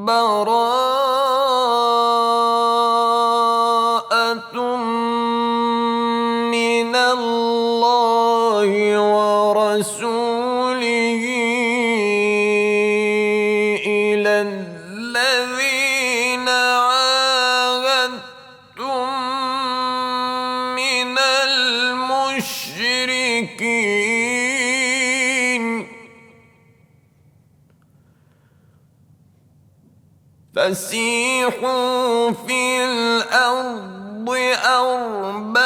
براءة من الله ورسوله إلى الذين عاهدتم من المشركين فسيحوا في الأرض 4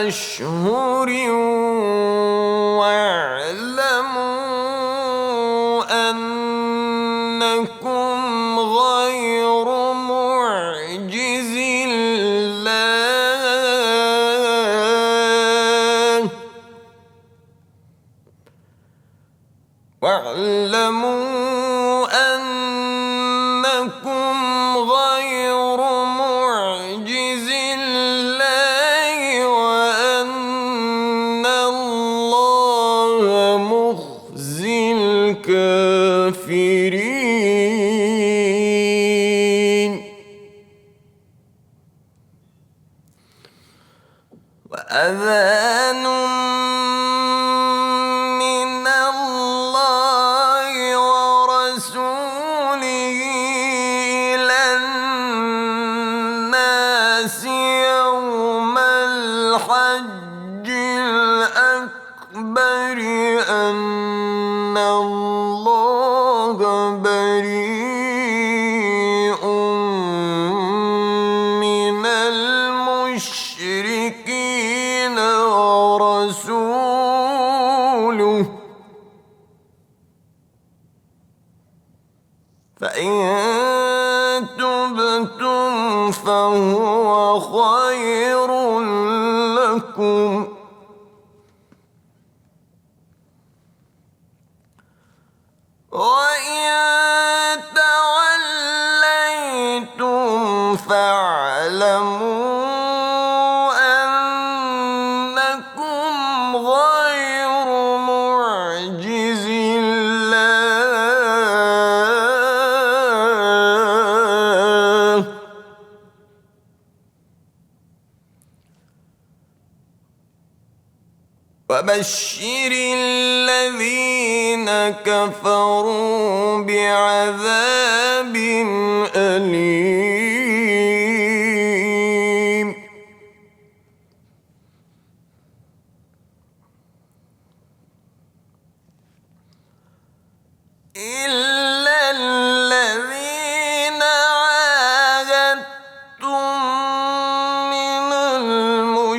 أشهر واعلموا أنكم غير معجز الله وأن الله مخزي الكافرين وأذان من الله ورسوله إلى الناس يوم الحج الأكبر أن الله بريء من المشركين ورسوله فإن تبتم فهو خير لكم وإن توليتم فاعلموا أنكم غير معجز الله وبشر الذين كفروا بعذاب أليم إلا الذين عاهدتم من المشركين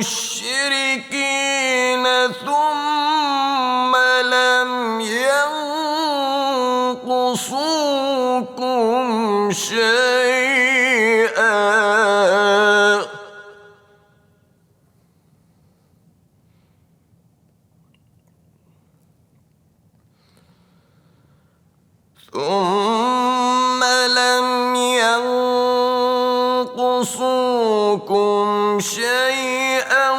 ثم لم ينقصوكم شيئا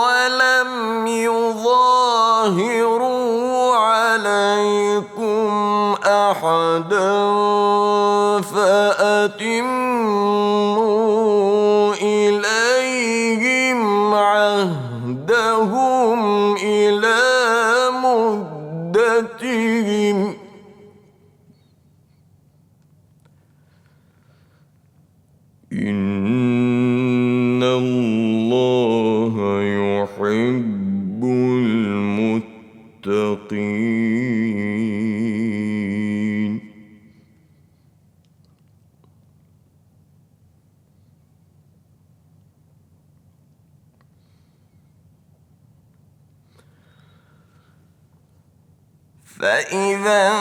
ولم يظاهروا عليكم أحدا فأتموا إليهم عهدهم إلى مدتهم إن الله يحب المتقين فإذا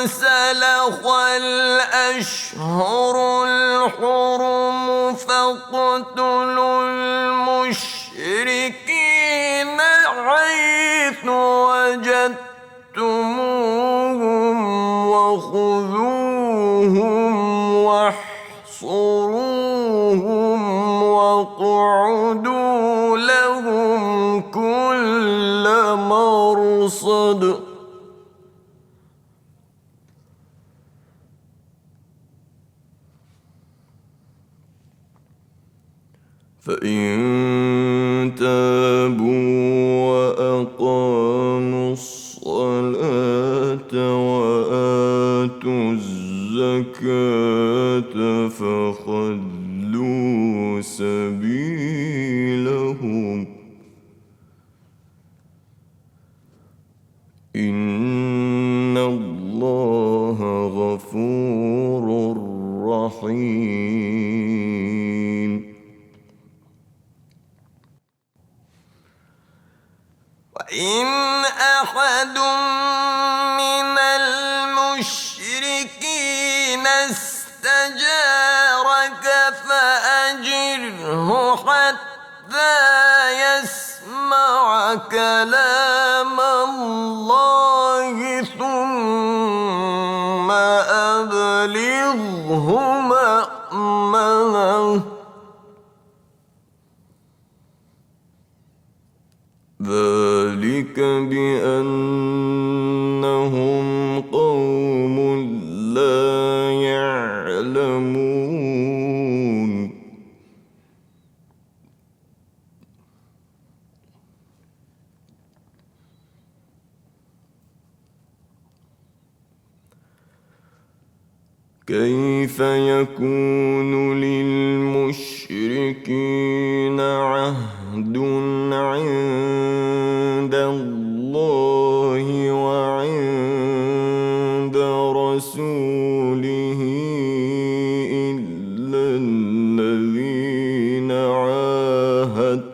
انسلخ الأشهر الحرم فاقتلوا المشركين حيث وجدتموهم وخذوهم واحصروهم واقعدوا لهم كل مرصد فإن تابوا وأقاموا الصلاة وآتوا الزكاة فخلوا سبيلهم إن الله غفور رحيم. وإن أحد من المشركين استجارك فأجره حتى يسمع كلام الله ثم أبلغه مأمنه ذلك بأنهم قوم لا يعلمون. كيف يكون للمشركين عهد عند الله وعند رسوله إلا الذين عاهدتم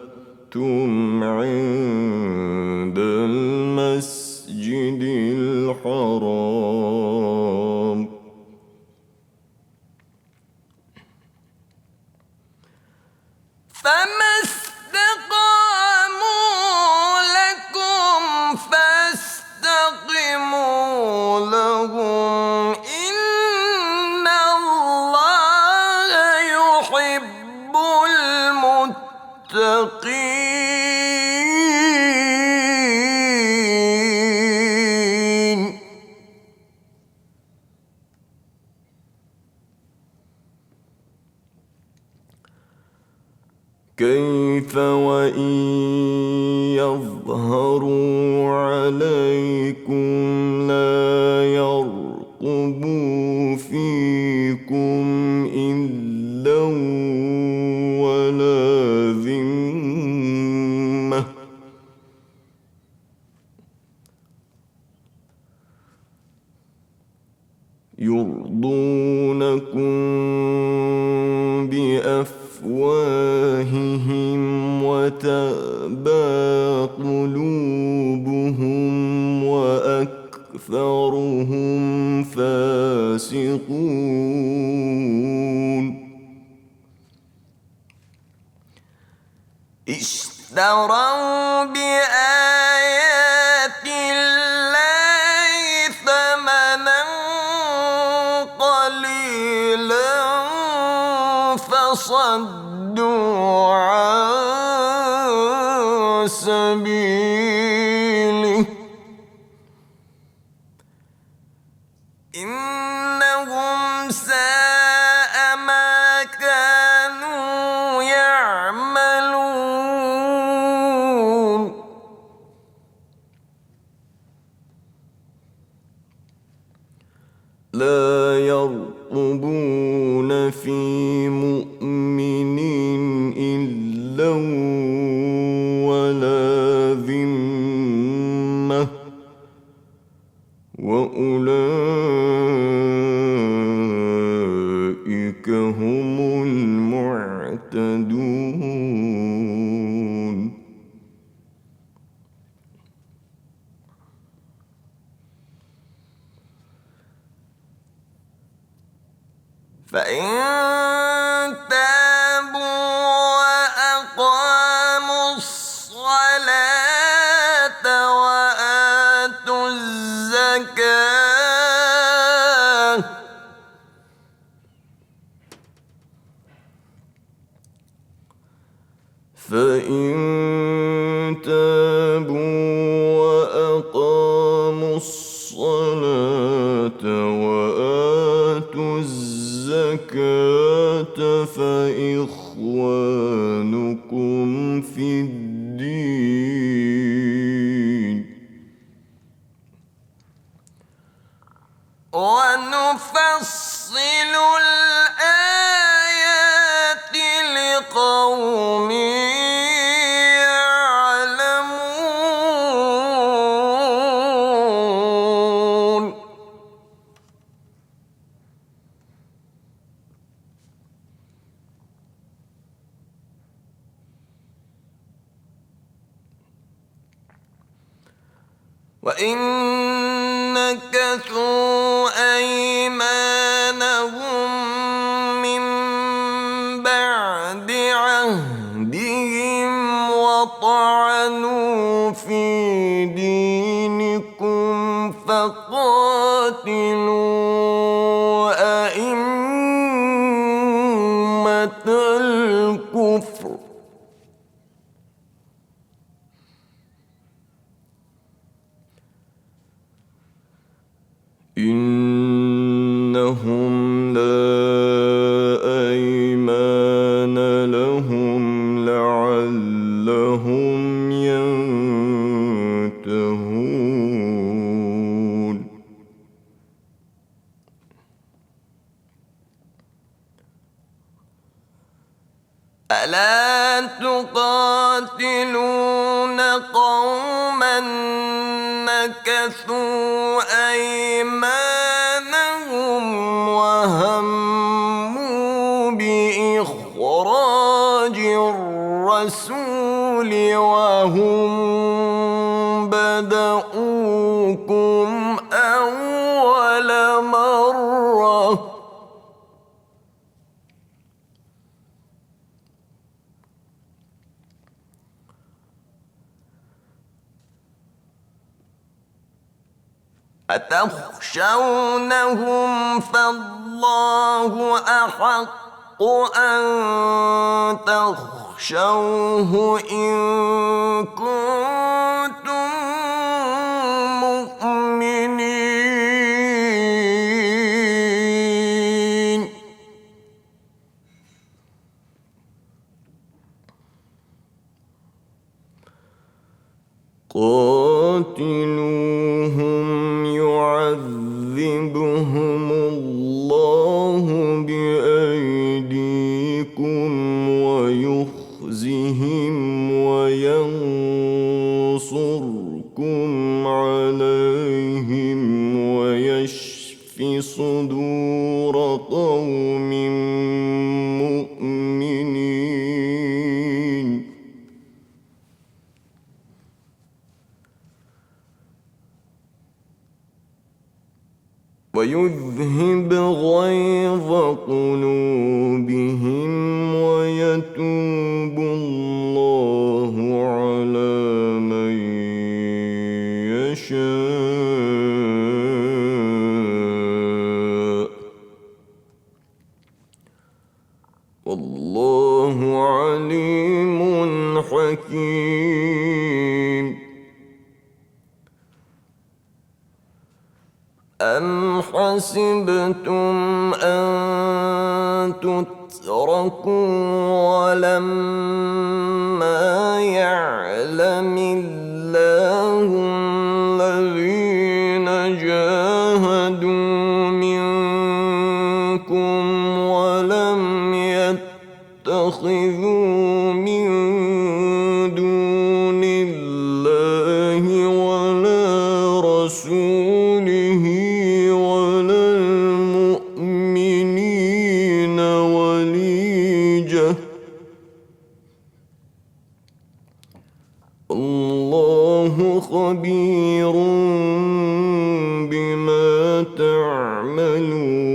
عند المسجد الحرام فما استقاموا لكم فاستقيموا لهم إن الله يحب المتقين. كيف وإن يظهروا عليكم لا يرقبوا فيكم إلا ولا ذمة يرضونكم بأفواههم وتأبى قلوبهم وأكثرهم فاسقون. اشتروا بآيات الله ثمنا قليلا فصدوا عن سبيله إنهم ساء ما كانوا يعملون. لا يرقبون في مؤمن إلا ولا ذمة وأولئك هم المعتدون. فإن تابوا وأقاموا الصلاة وآتوا الزكاة فإن تابوا وأقاموا الصلاة وآتوا الزكاة فإخوانكم ونفصل الآيات لقوم يعلمون وإن نكثوا أيمانهم من بعد عهدهم وطعنوا في دينكم فقاتلوا أئمة الكفر إنهم لا أيمان لهم لعلهم ينتهون ألا تقاتلون قوما نكثوا أيمانهم وهموا بإخراج الرسول وهم بدؤوكم أول مرة أتخشونهم فالله أحق أن تخشوه إن كنتم مؤمنين قاتلوهم يعذبهم الله بأيديكم ويخزهم وينصركم عليهم ويشف صدور قوم مؤمنين ويذهب غيظ قلوبهم ويتوب الله على من يشاء والله عليم حكيم أم حسبتم أن تتركوا ولما يعلم الله الذين جاهدوا منكم ولم يتخذوا من دون الله ولا رسوله ولا المؤمنين وليجة الله خبير بما تعملون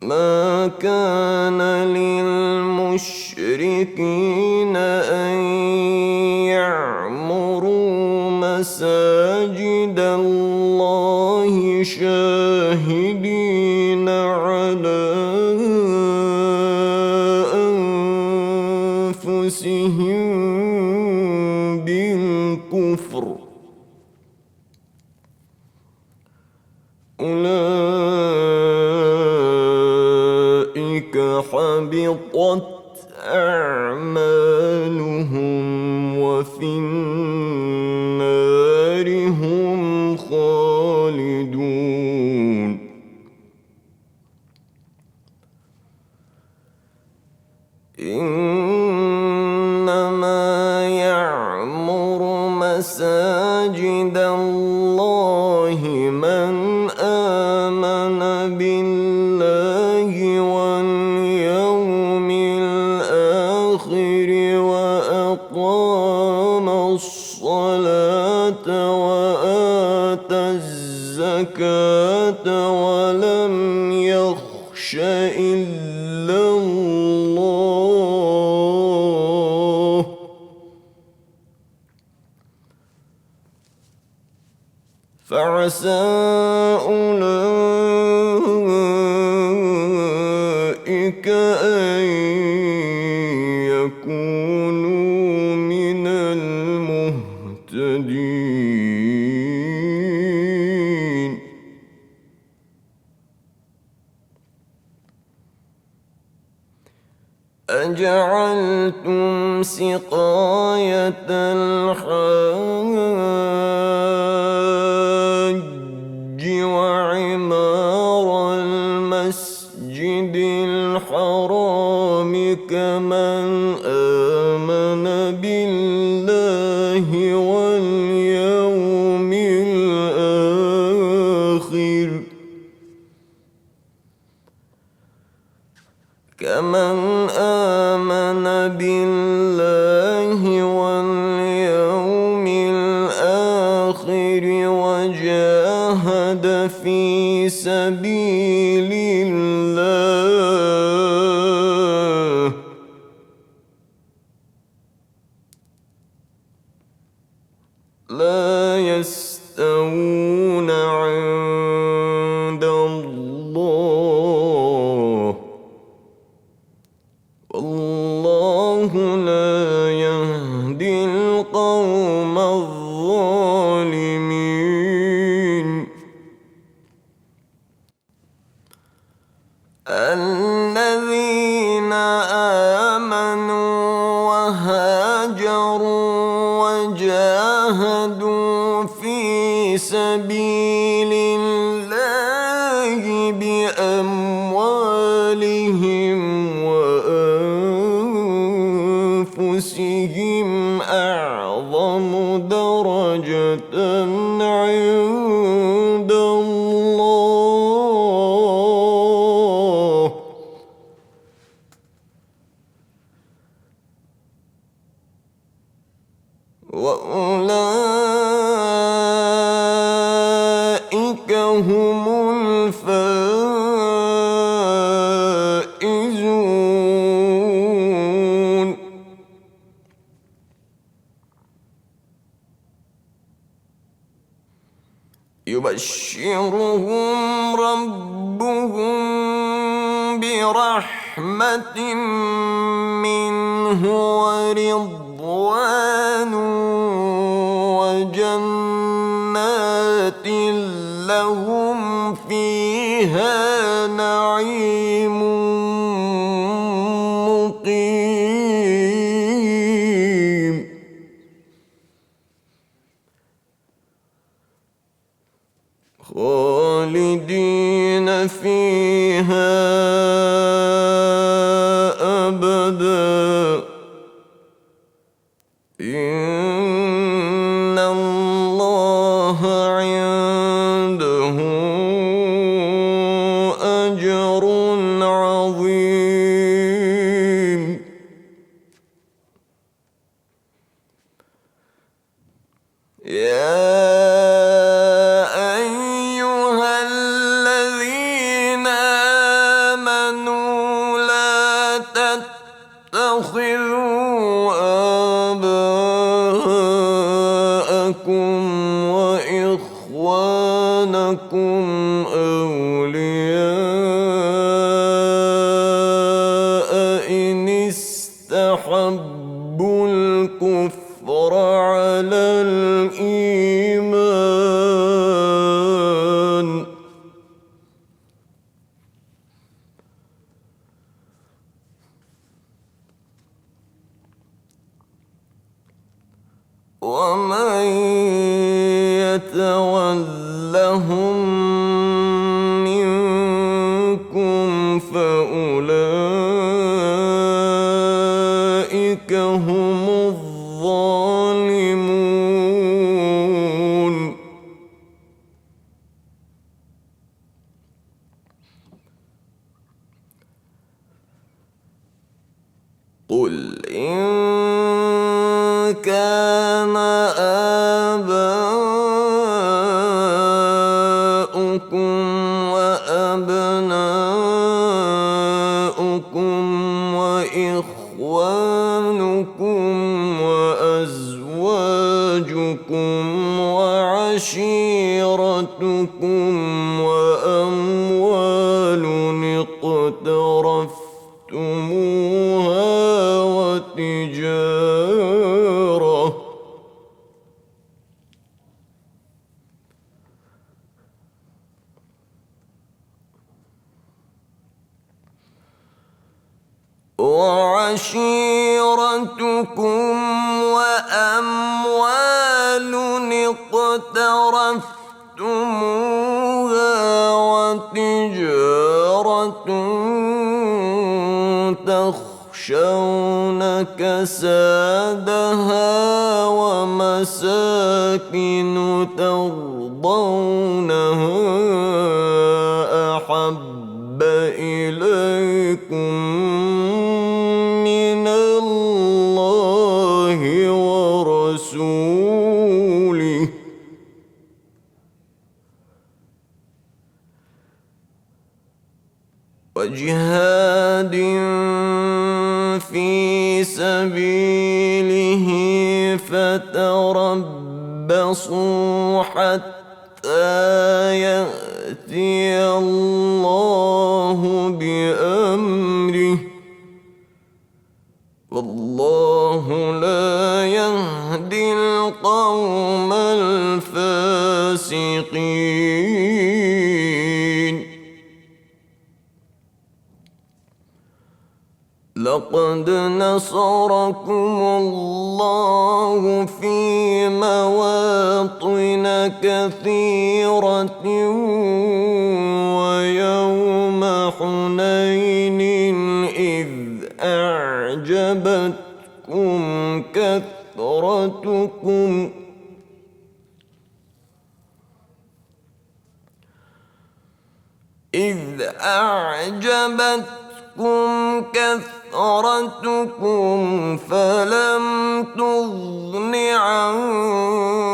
ما كان للمشركين أن يعمروا مساجد الله شاهدين على أنفسهم بالكفر أولئك حبطت أعمالهم وفي النار هم خالدون إنما يعمر مساجد الله من آمن بالله واليوم الآخر وأقام الصلاة وآتى الزكاة ولم يخش إلا الله فعسى أولئك أن يكونوا من المهتدين أجعلتم سقاية الحاج وعمار المسجد الحرام كمن آمن بالله واليوم الآخر وجاهد في سبيل الله لا يستوون عند الله والله لا يهدي القوم الظالمين الذين آمنوا وهاجروا وجاهدوا في سبيل الله بأموالهم وأنفسهم أعظم درجة عند الله وأولئك هم الفائزون يبشرهم ربهم برحمة منه ورضوان وجنات لهم فيها نعيم مقيم خالدين فيها أبدا إن الله عنده أجر عظيم يا أيها الذين آمنوا لا تتخذوا آباءكم وإخوانكم أولياء إن استحبوا الكفر على الإيمان ومن يتولهم منكم فأولئك هم الظالمون. قل إن كان آباؤكم وأبناؤكم وإخوانكم وأزواجكم وعشيرتكم وأموال اقترفتموها وعشيرتكم وأموال اقترفتموها وتجارة تخشون كسادها ومساكن ترضونها أحب إليكم من الله ورسوله وجهاد في سبيله فتربصوا حتى يأتي الله بأمره والله لا يهدي القوم الفاسقين. لقد نصركم الله في مواطن كثيرة ويوم حنين إذ أعجبتكم كثرتكم فلم تغن عنكم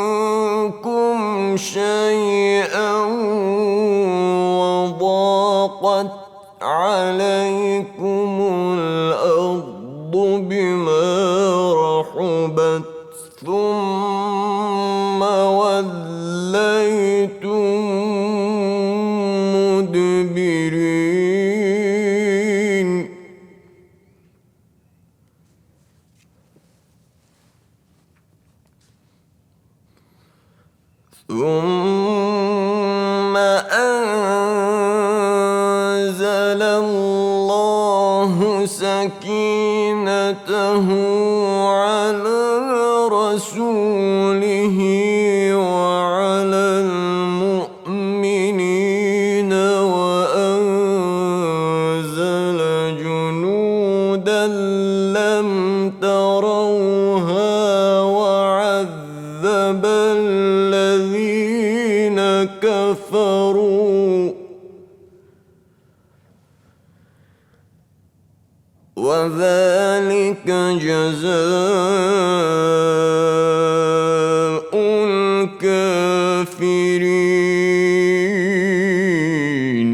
شيئا وضاقت عليكم الأرض بما رحبت ثم وليتم مدبرين. ثم أنزل الله سكينته على رسوله وعلى المؤمنين وأنزل جنودا لم تروها وعذب الذين كفروا وذلك جزاء الكافرين.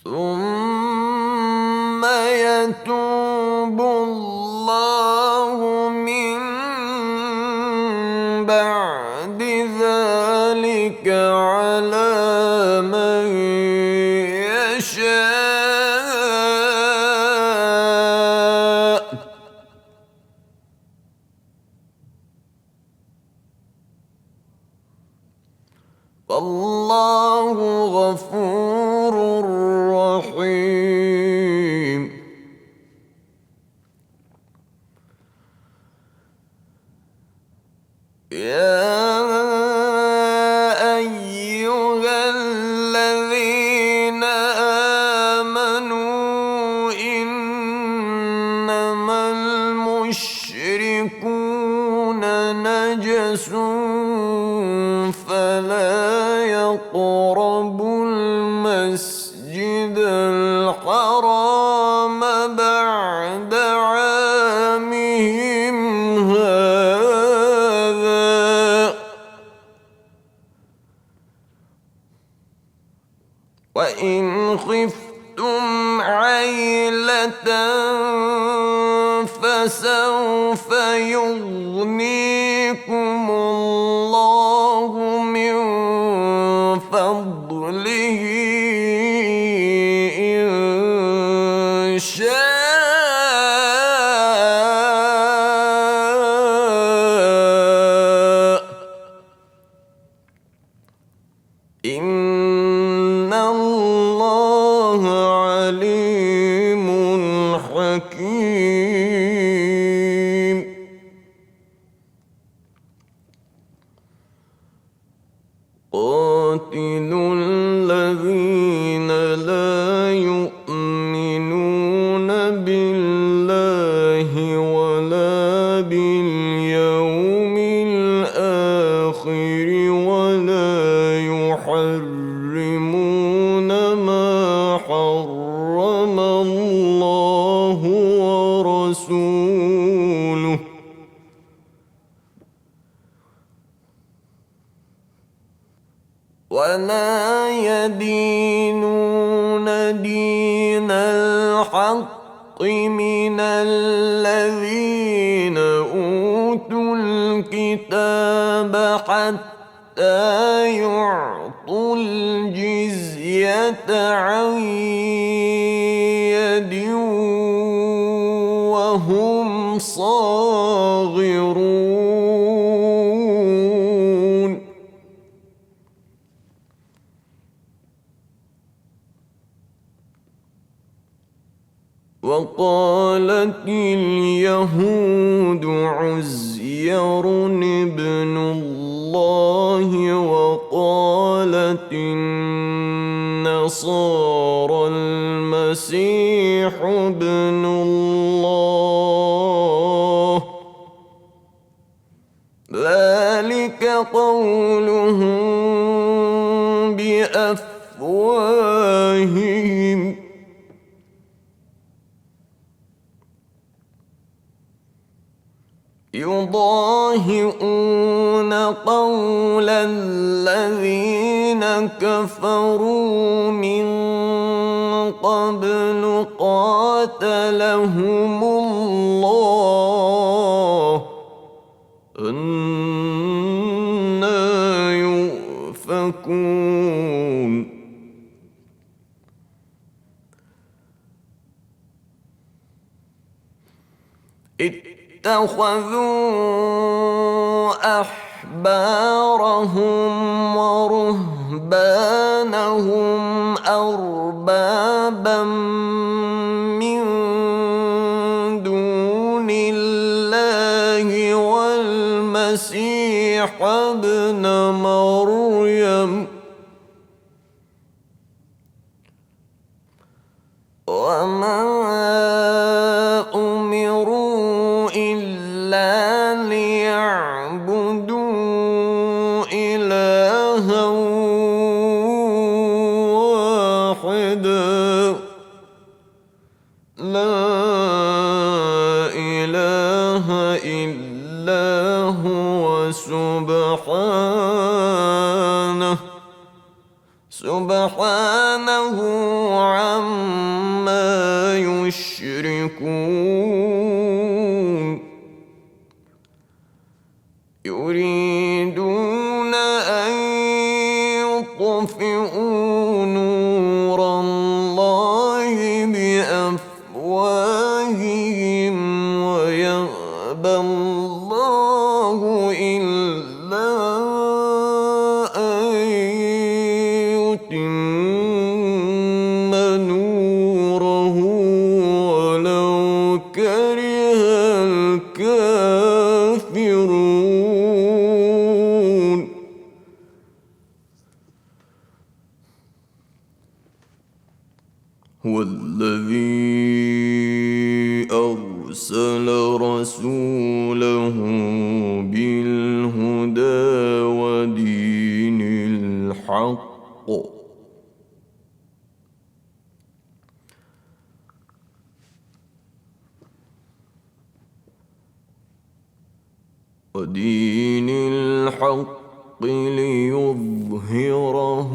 ثم يتوب الله من بعد ذلك على من يشاء والله غفور رحيم. يا أيها الذين آمنوا إنما المشركون نجس فلا يقربوا المسجد الحرام بعد عامهم هذا وإن خفتم عيلة فسوف يغنيكم الله من فضله إن شاء إن الله عليم حكيم قاتلوا الذين لا يؤمنون بالله ولا باليوم الآخر ولا يحرمون ما حرم الله ورسوله ولا يدينون دين الحق من الذين أوتوا الكتاب حتى يعطوا الجزية عن يد وهم صاغرون وقالت اليهود عزير ابن الله وقالت النصارى المسيح ابن الله ذلك قولهم بأفواههم يضاهئون قول الذين كفروا من قبل قاتلهم الله أنى يؤفكون اتخذوا أحبارهم ورهبانهم أربابا من دون الله والمسيح ابن مريم وما أمروا إلا ليعبدوا إلها واحدا لا إله إلا هو سبحانه عما يشركون يريدون أن يطفئوا نور الله بأفواههم ويأبى الله إلا أن يتم نوره ولو كره الكافرون رسوله بالهدى ودين الحق ليظهره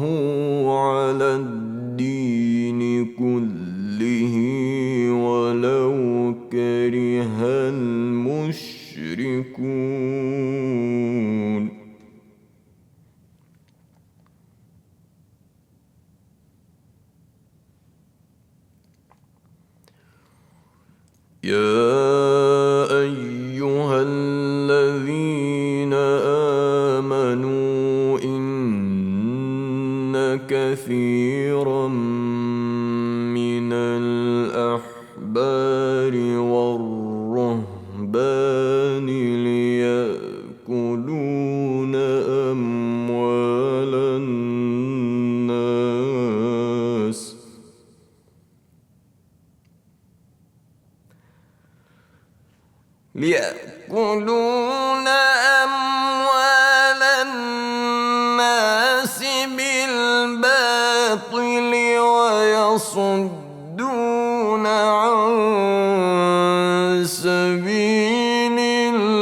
على الدين كله ولو كره المشركون. يا أيها الذين آمنوا إن كثيرا من الأحبار والرهبان ليأكلون أموال الناس بالباطل ويصدون عن سبيل الله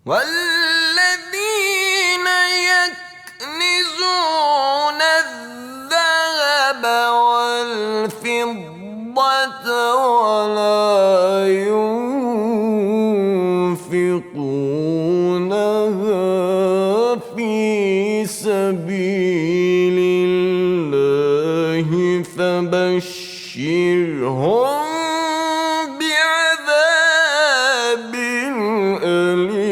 والذين يكنزون الذهب والفضة ولا ينفقونها في سبيل الله فبشرهم بعذاب أليم.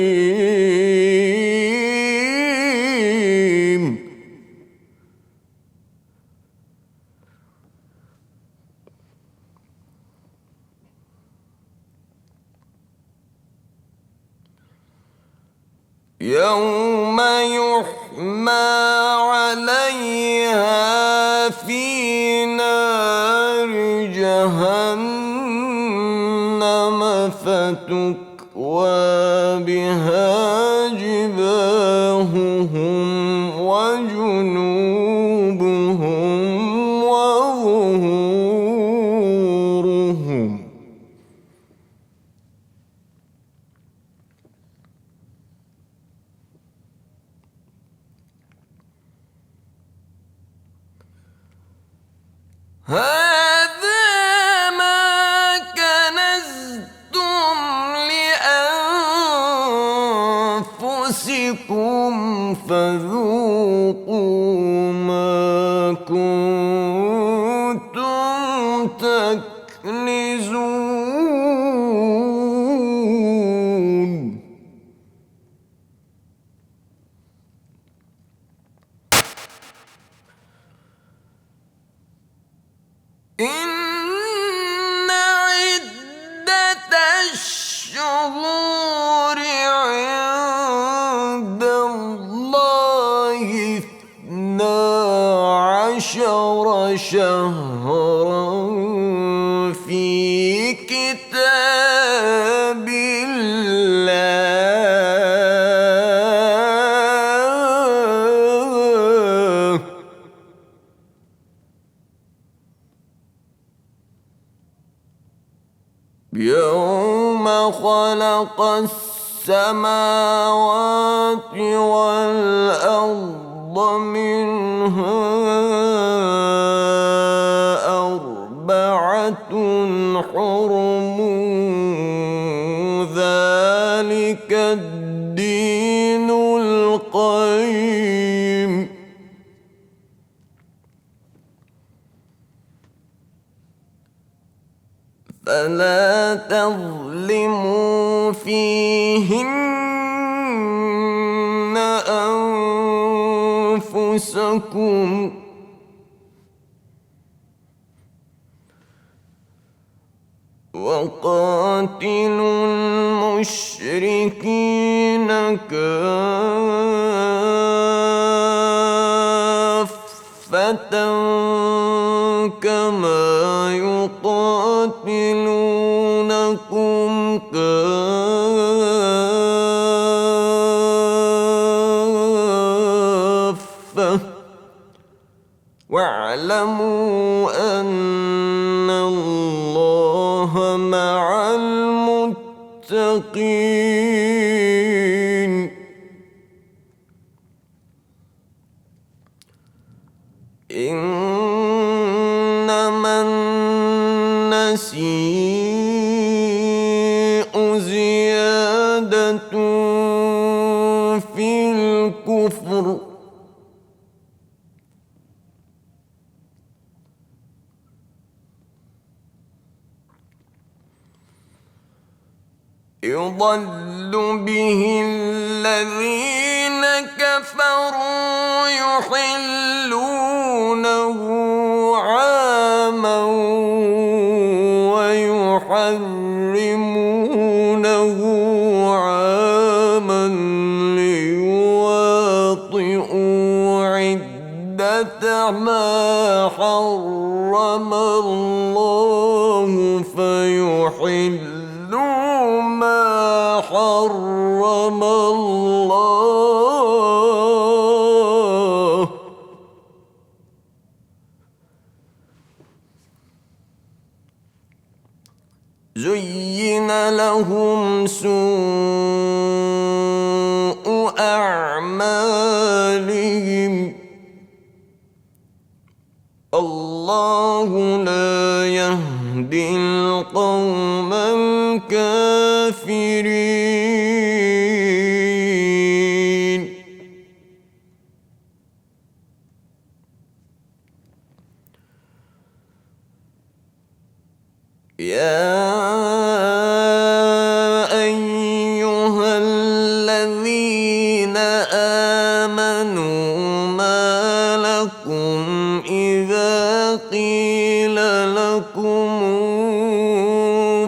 يوم يحمى عليها في نار جهنم فتكوى بها جباههم وجنوبهم وظهورهم. هذا ما كنزتم لأنفسكم فذوقوا ما كنتم تكنزون. إن عدة الشهور عند الله 12 شهرا في كتاب الله يوم خلق السماوات والأرض منها 4 حرم ذلك الدين القيم فلا تظلموا فيهن أنفسكم وقاتلوا المشركين كافة كما يقاتلونكم كافة واعلموا أن الله مع المتقين. إنما النسيء زيادة في الكفر يضل به الذين كفروا يحلونه عاما ويحرمونه عاما ليواطئوا عدة ما حرم الله فيحلوا ما حرم الله زين لهم سوء أعمالهم الله لا يهدي القوم الكافرين. يا أيها الذين آمنوا ما لكم إذا قيل لكم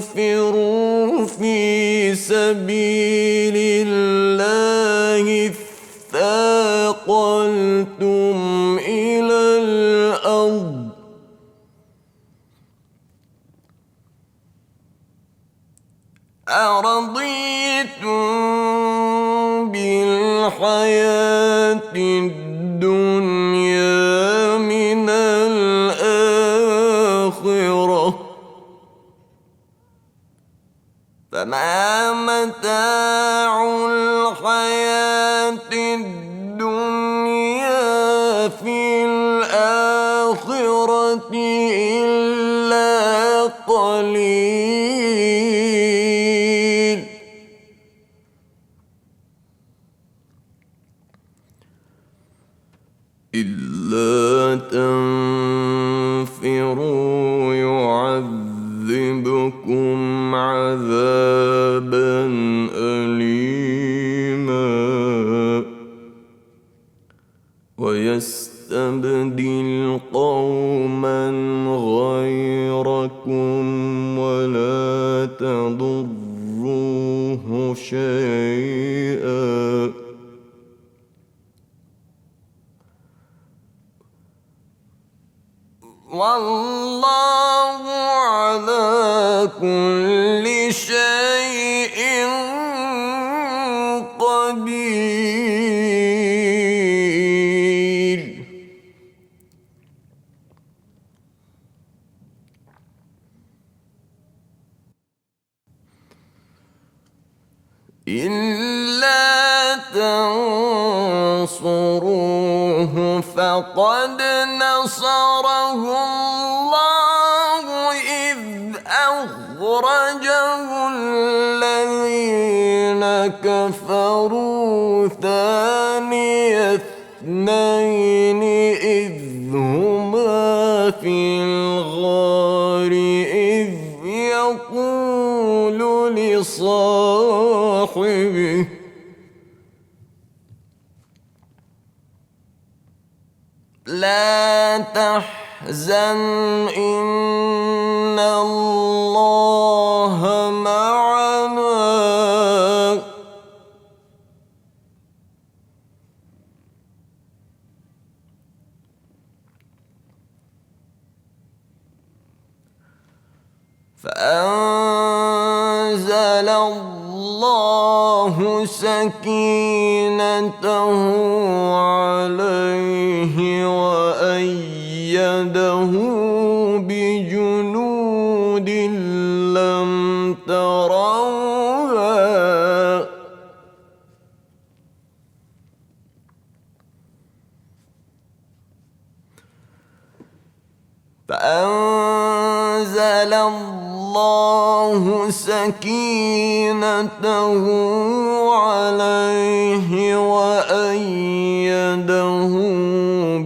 انفروا في سبيل الله اثاقلتم إلى الأرض أرضيتم بالحياة الدنيا من الآخرة فما متاع الحياة الدنيا في الآخرة إلا قليل. إلا تنفروا يعذبكم عذابا أليما ويستبدل قوما غيركم ولا تضروه شيئا والله على كل شيء قدير. إلا تنصروه فقد نصره الله إذ أخرجه الذين كفروا ثاني اثنين إذ هما في الغار إذ يقول لصاحبه لا تحزن تحزن إن الله معنا فأنزل الله سكينته عليه وأيده بجنود لم تروها فأنزل الله سكينته عليه وأيده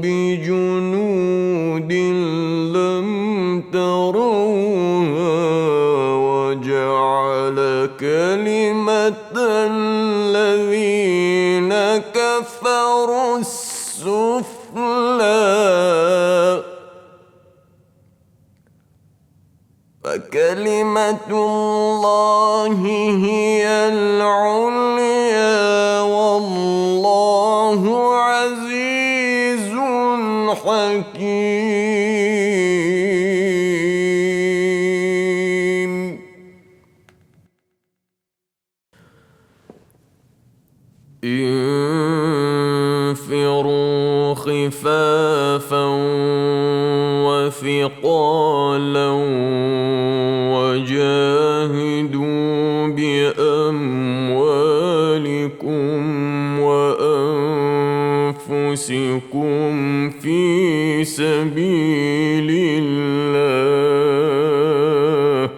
بجنود لم تروها وجعل كلمة الذين كفروا السفلى فكلمة الله هي العليا والله عزيز حكيم انفروا خفافا وثقالا وجاهدوا بأموالكم وأنفسكم في سبيل الله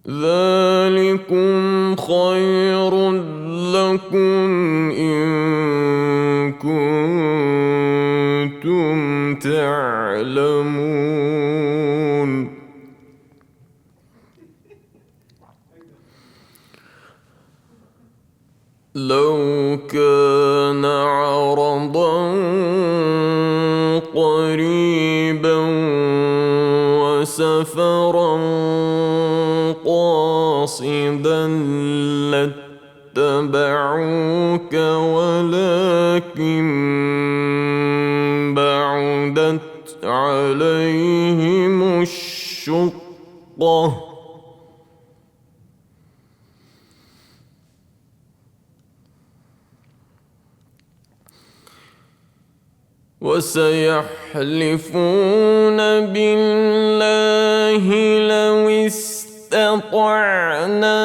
ذلكم خير لكم إن كنتم تعلمون لو كان عرضا قريبا وسفرا قاصدا لاتبعوك ولكن بعدت عليهم الشقة وسيحلفون بالله لو استطعنا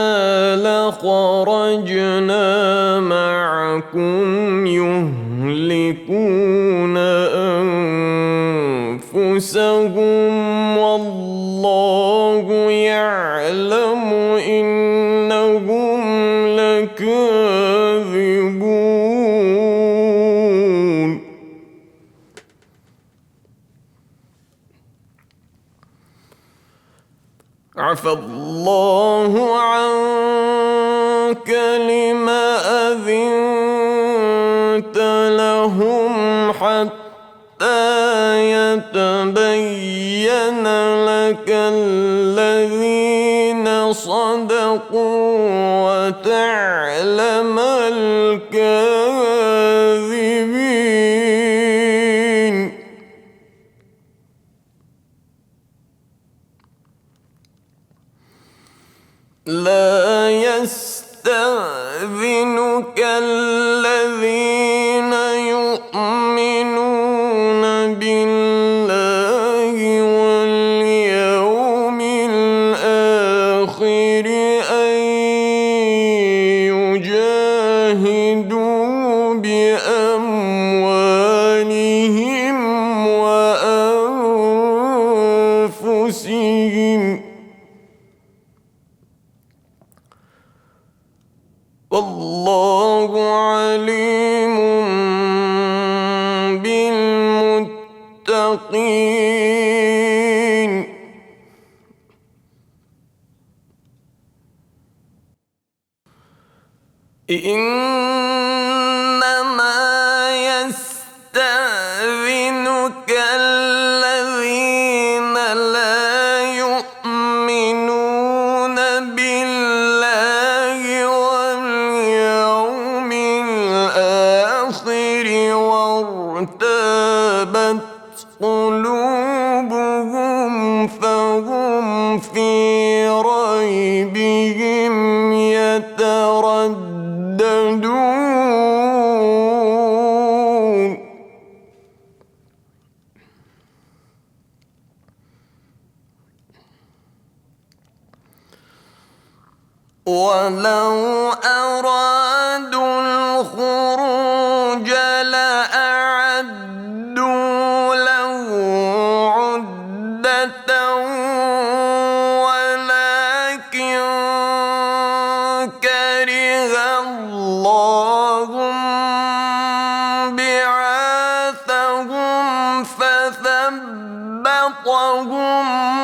لخرجنا معكم يهلكون أنفسهم والله يعلم إنهم لكاذبون عفى الله عنك لم أذنت لهم حتى يتبين لك الذين صدقوا وتعلم الكاذبين لا يستأذنك الذين يؤمنون بالله واليوم الآخر أن يجاهدوا بأموالهم وأنفسهم والله عليم بالمتقين إنما يستأذنك ولو أرادوا الخروج لأعدوا له عدة ولكن كره الله بعاثهم فثبطهم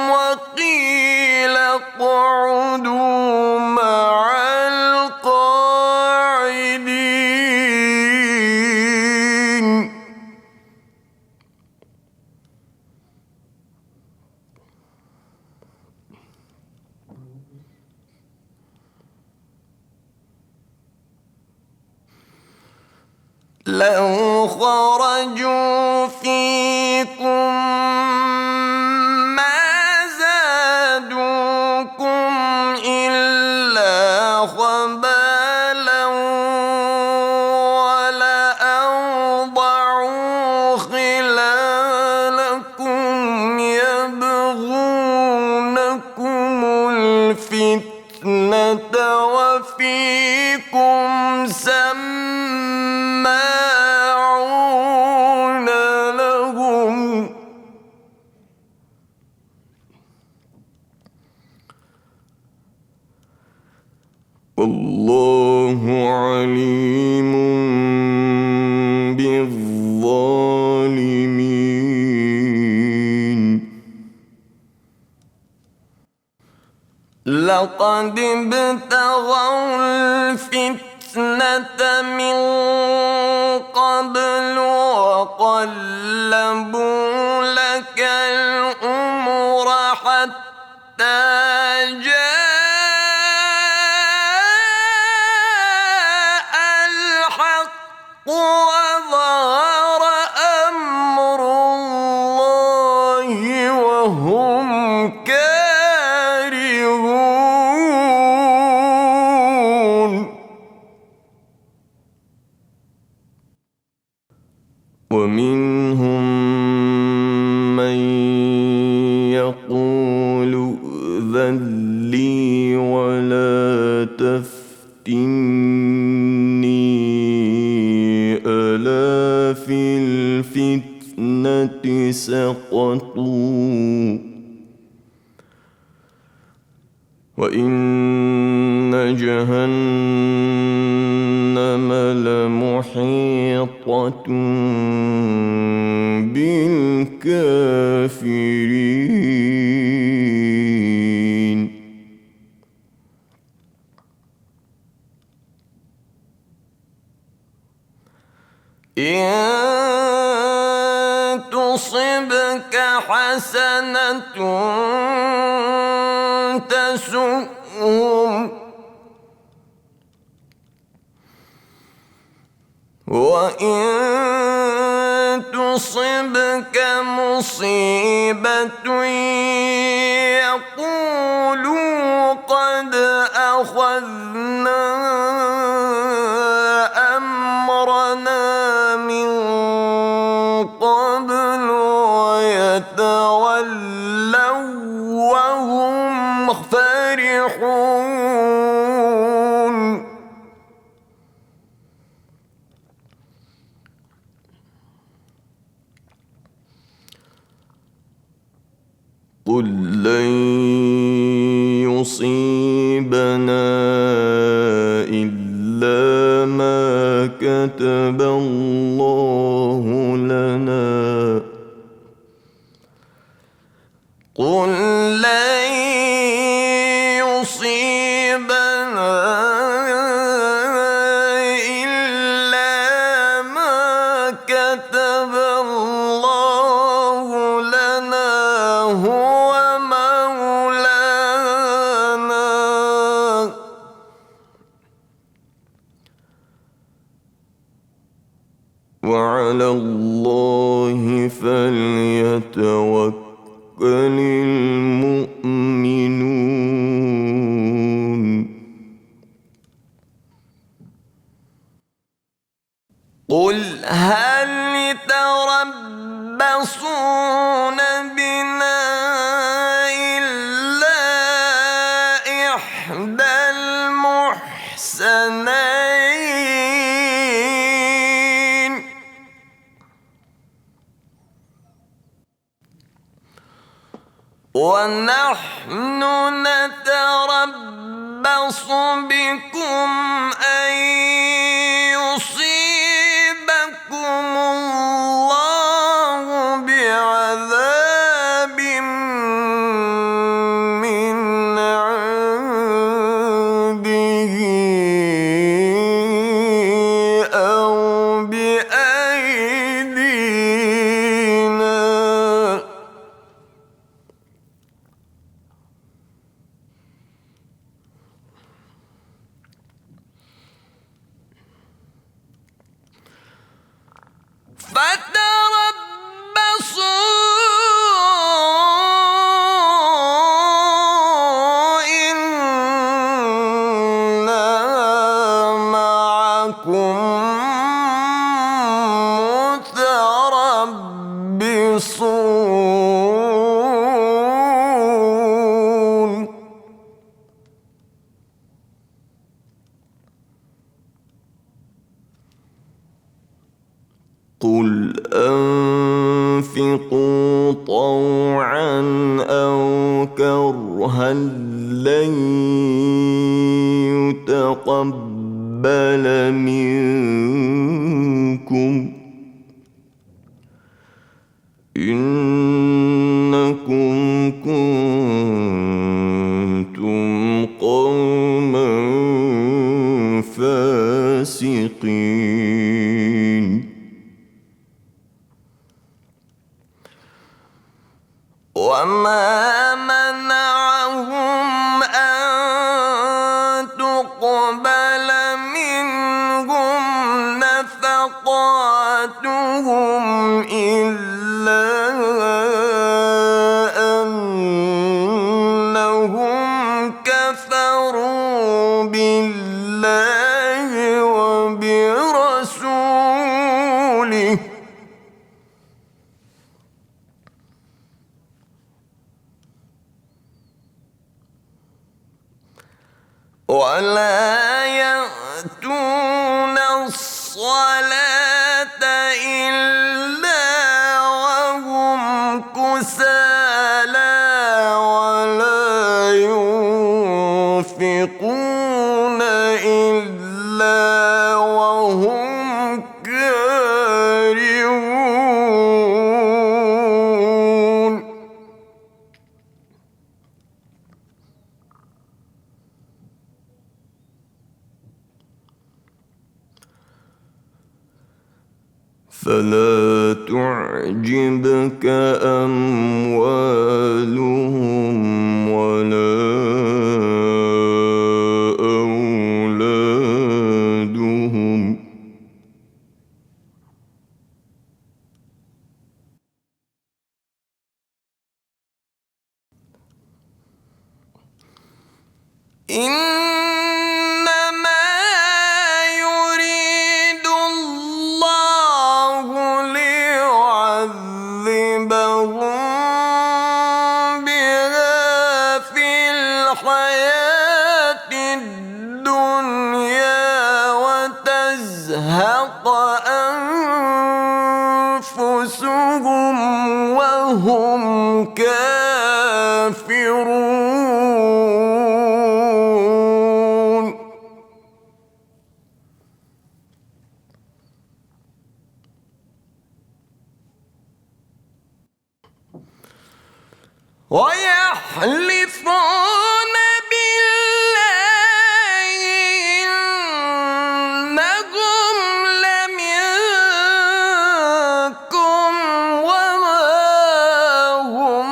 وقيل اقعدوا مع القاعدين. لو خرجوا فيكم ما زادوكم إلا خبالا ولأوضعوا خلالكم يبغونكم الفتنة وفيكم سماعون لهم. والله عليم بالظالمين. لقد ابتغوا الفتنة من قبل وقلبوا لك الأمر حتى جاء الحق وظهر أمر الله وهم كارهون. ومنهم من يقول ائذن لي ولا تفتني ألا في الفتنة سقطوا وإن جهنم لمحيطة بالكافرين. إن تصبك حسنة تسؤهم وإن تصبك مصيبة يقولوا قد أخذنا أمرنا من قبل ويتولوا وهم فرحون. قل لن يصيبنا إلا ما كتب الله لنا. قل لن يصيبنا إلا ما كتب الله لنا هو مولانا وعلى الله فليتوكل المؤمنون. قل هل تربصون بنا إلا إحدى المحسنين ونحن نتربص بكم أن يصيبكم الله بعذاب من عنده أو بأيدينا فتربصوا إنا معكم متربصون قل أنفقوا طوعا أو كرها لن يتقبل منكم إنكم كنتم قوما فاسقين وما منعهم أن تقبل منهم نفقاتهم إلا أنهم كفروا بالله وبرسوله ولا يأتون الصلاة إلا وهم كسالى ولا ينفقون إلا وهم كارهون فلا تعجبك أموالهم ولا أولادهم إنما يريد الله ليعذبهم بها في الحياة الدنيا وتزهق أنفسهم وهم كافرون ويحلفون بالله إنهم لمنكم وما هم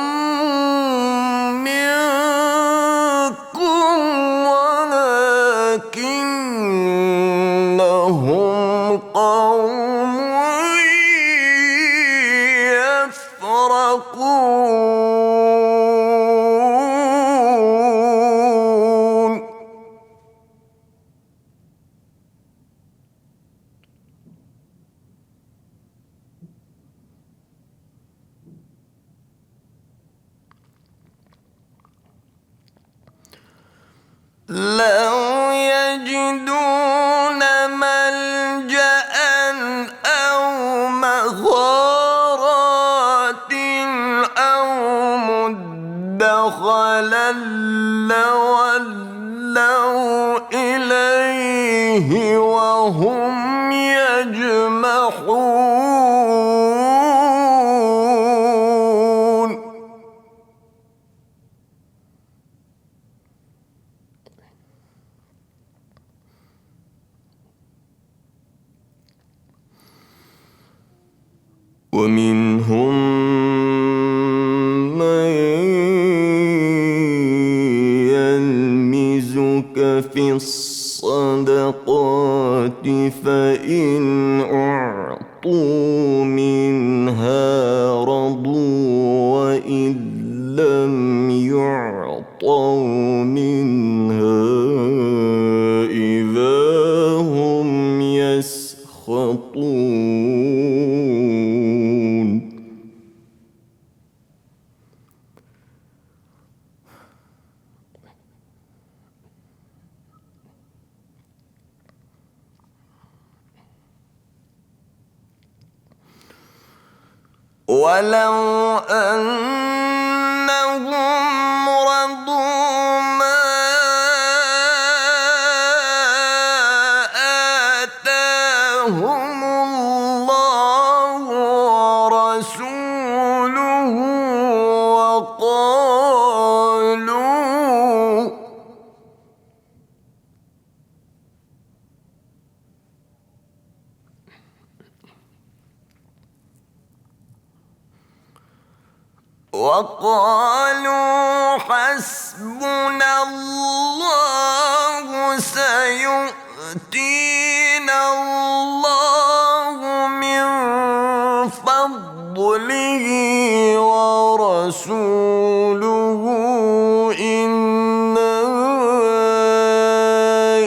منكم ولكنهم قوم يفرقون يجدون ملجأ أو مغارات أو مدخلا لولوا إليه وهم يجمحون ومنهم من يلمزك في الصدقات فإن أعطوا منها رضوا وإن لم يعطوا منها إذا هم يسخطون ولو أنهم رضوا ما آتاهم الله ورسوله وقالوا حسبنا الله سيؤتينا الله من فضله ورسوله إنا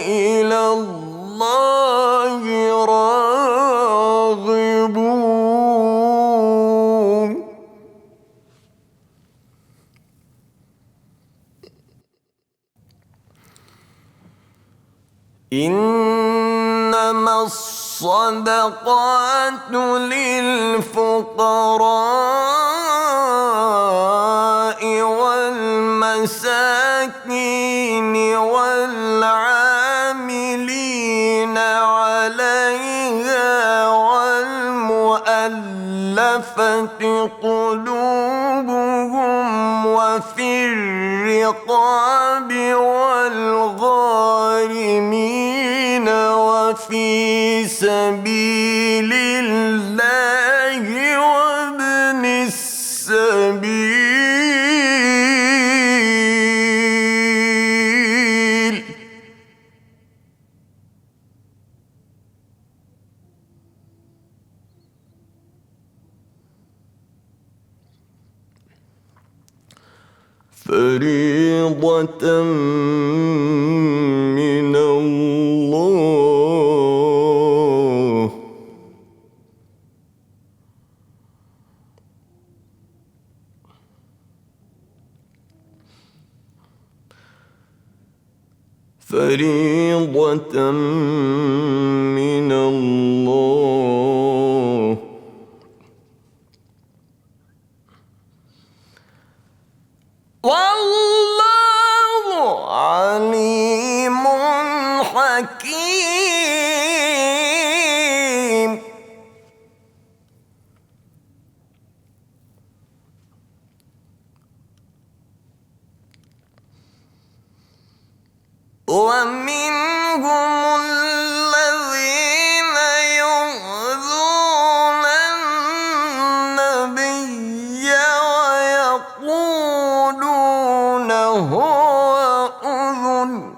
إلى الله راغبون إنما الصدقات للفقراء والمساكين والعاملين عليها والمؤلفة قلوبهم وفي الرقاب والغارمين وفي سبيل الله وابن السبيل فريضة من الله فريضة من الله والله عليم حكيم ومنهم الذين يؤذون النبي ويقولون هو أذن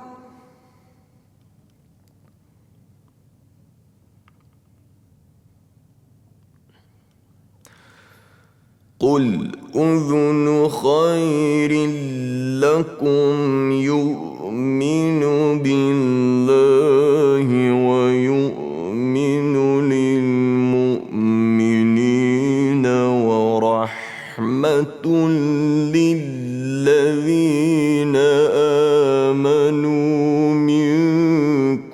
قل أذن خير لكم يؤمن بالله ويؤمن للمؤمنين ورحمة للذين آمنوا منكم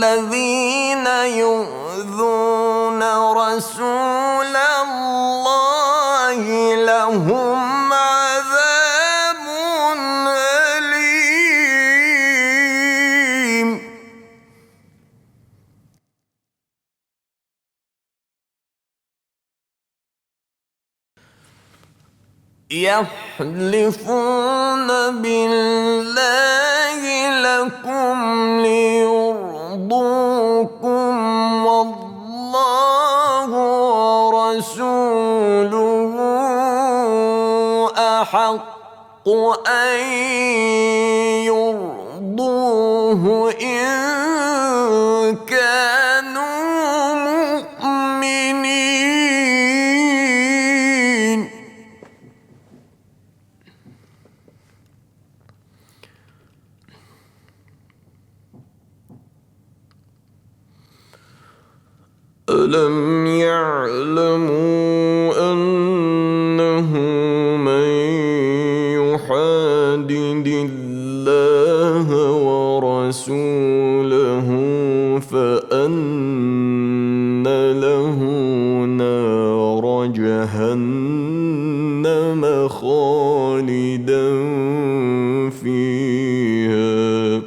الذين يؤذون رسول الله لهم عذاب أليم. يحلفون بالله لكم ليرضوكم والله ورسوله أحق أن يرضوه إن كانوا مؤمنين. ألم يعلموا أنه من يحادد الله ورسوله فأن له نار جهنم خالدا فيها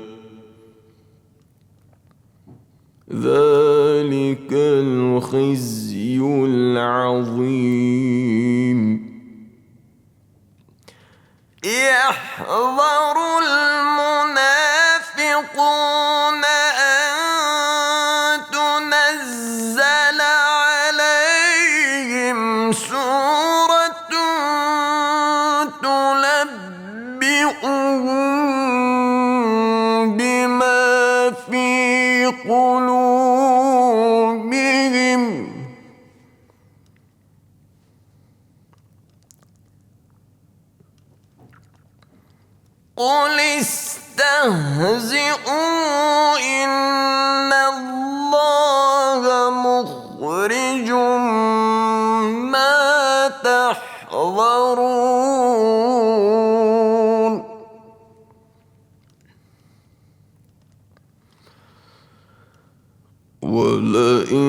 ذلك الخزي العظيم. يحذر المنافقون أن تنزل عليهم سورة تنبئهم بما في قلوبهم قل استهزئوا إن الله مخرج ما تحذرون. ولئن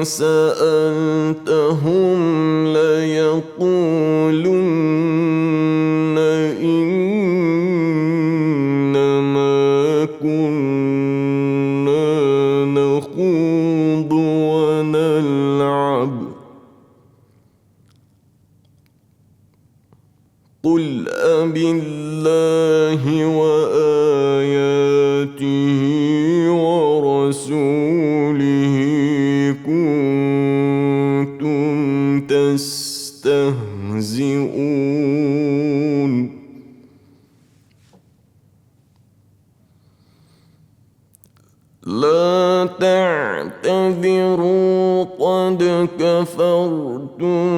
سألتهم ليقولن إنما كنا نخوض ونلعب قل أبالله وآياته ورسوله كنتم تستهزئون. لا تعتذروا قد كفرتم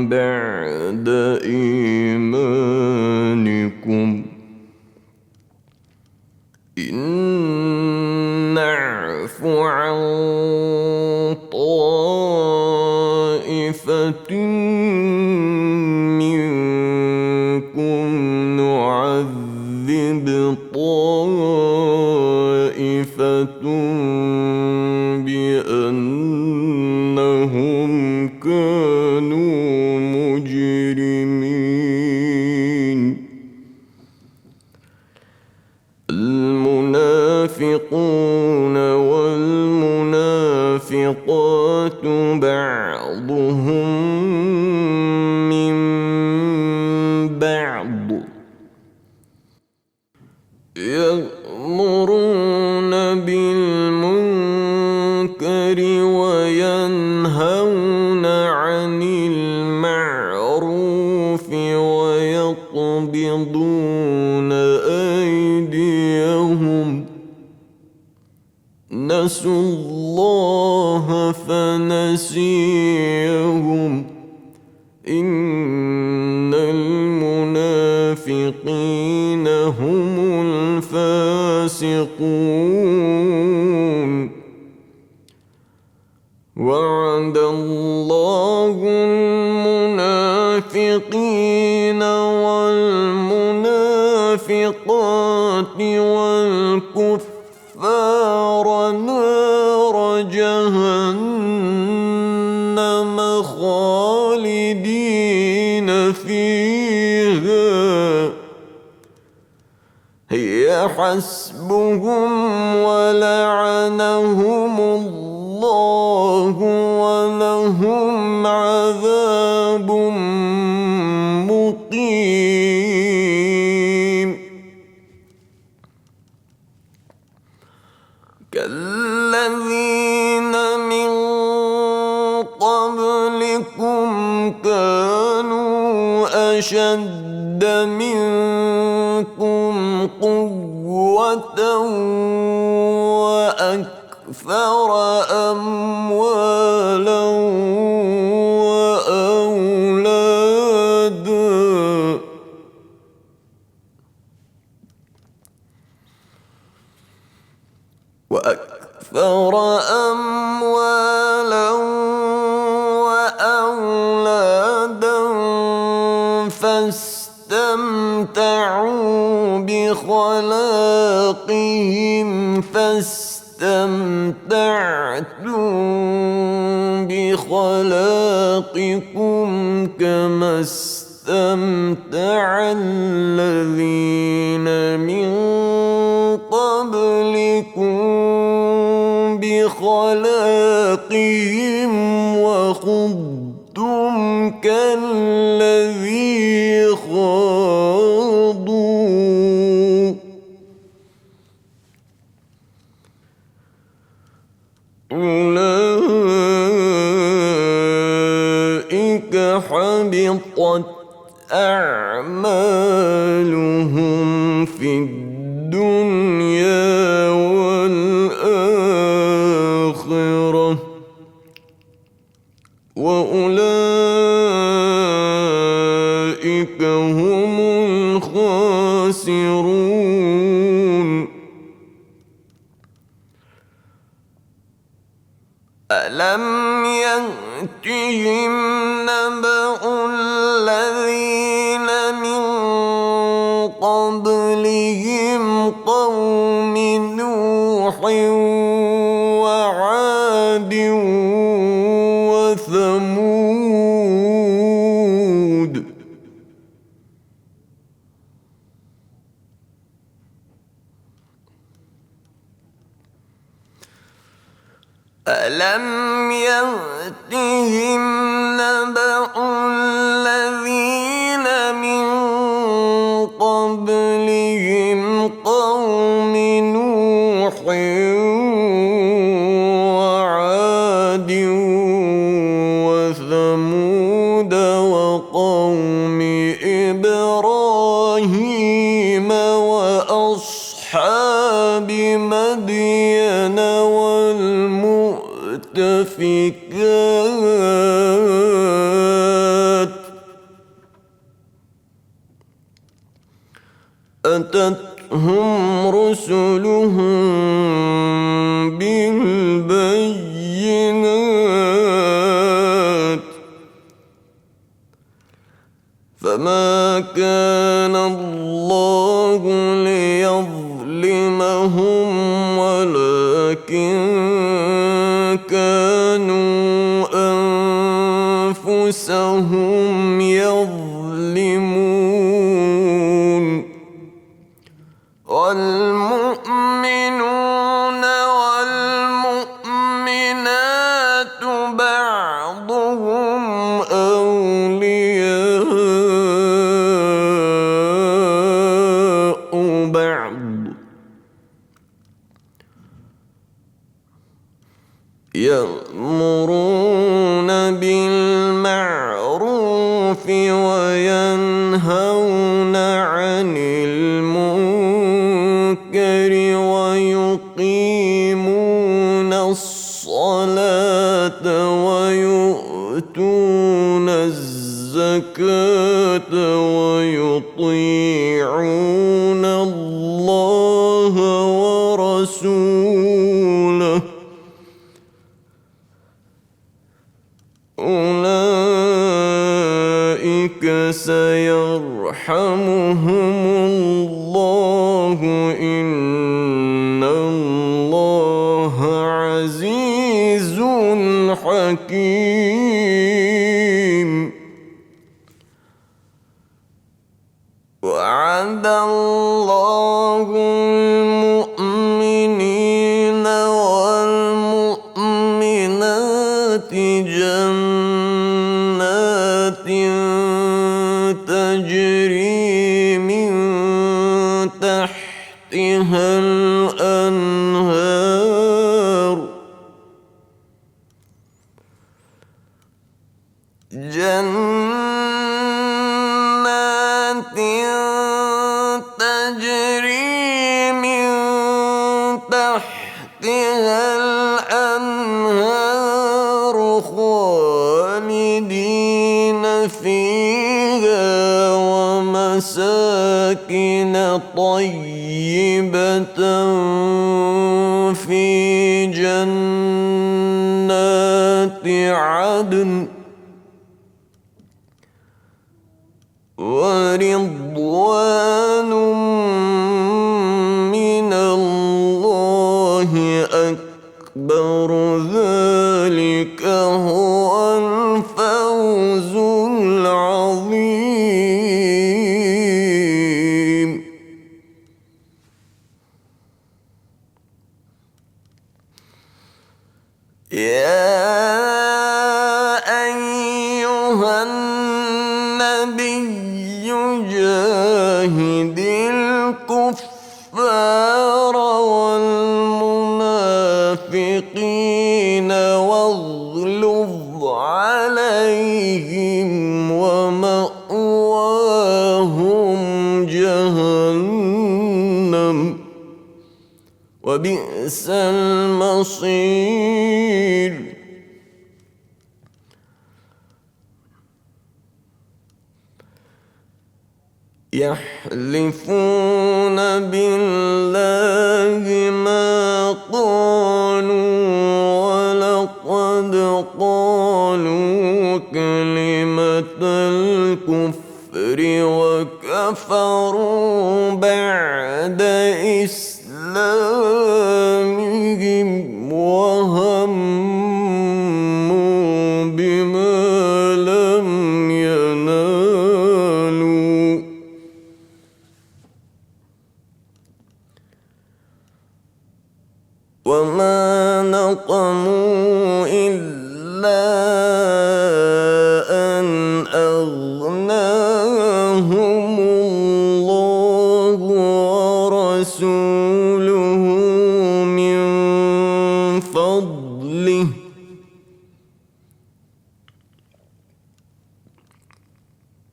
بعد إيمانكم إن نعف عن طائفة منكم نعذب طائفة بأنهم كانوا مجرمين. المنافقون والمنافقات بعضهم من بعض يأمرون بالمنكر وينهون عن المعروف ويقبضون أيديهم نسوا الله فنسيهم إن المنافقين هم الفاسقون. وعد الله المنافقين والمنافقات المنافقات والكفار نار جهنم خالدين فيها هي حسبهم ولعنهم الله ولهم عذاب مقيم كالذين من قبلكم كانوا أشد منكم قوة وأكثر أموالا وأولادا فاستمتعوا فاستمتعتم بخلاقكم كما استمتع الذين من قبلكم بخلاقهم وخضتم كالذي خاضوا أولئك حبطت أعمالهم في الدنيا والآخرة وأولئك هم الخاسرون ألم يأتهم نبأ الذين من قبلهم قوم نوح وعاد وثمود ألم يأتهم نبأ الذين من قبلهم قوم نوح وعاد وثمود وقوم إبراهيم وأصحاب مدين والمؤتفكات أتتهم رسلهم بالبينات فما كان الله ليظلمهم ولكن كانوا أنفسهم يظلمون والمؤمنون والمؤمنات بعضهم أولياء بعض يأمرون بالمعروف وينهون عن المنكر ويقيمون الصلاة ويؤتون الزكاة ويطيعون الله ورسوله أولئك سيرحمهم الله حكيم وعد الله المؤمنين والمؤمنات جنات تجري من تحتها الأنهار جنات تجري من تحتها الأنهار خالدين فيها ومساكن طيبة في جنات عدن ورضوان من الله أكبر ذلك هو الفوز العظيم يا أيها النبي جاهد الكفار والمنافقين واغلظ عليهم ومأواهم جهنم وبئس المصير يحلفون بالله ما قالوا ولقد قالوا كلمة الكفر وكفروا بعد إسلامهم وهموا بما لم ينالوا وما نقموا إلا أن أغناهم الله ورسوله من فضله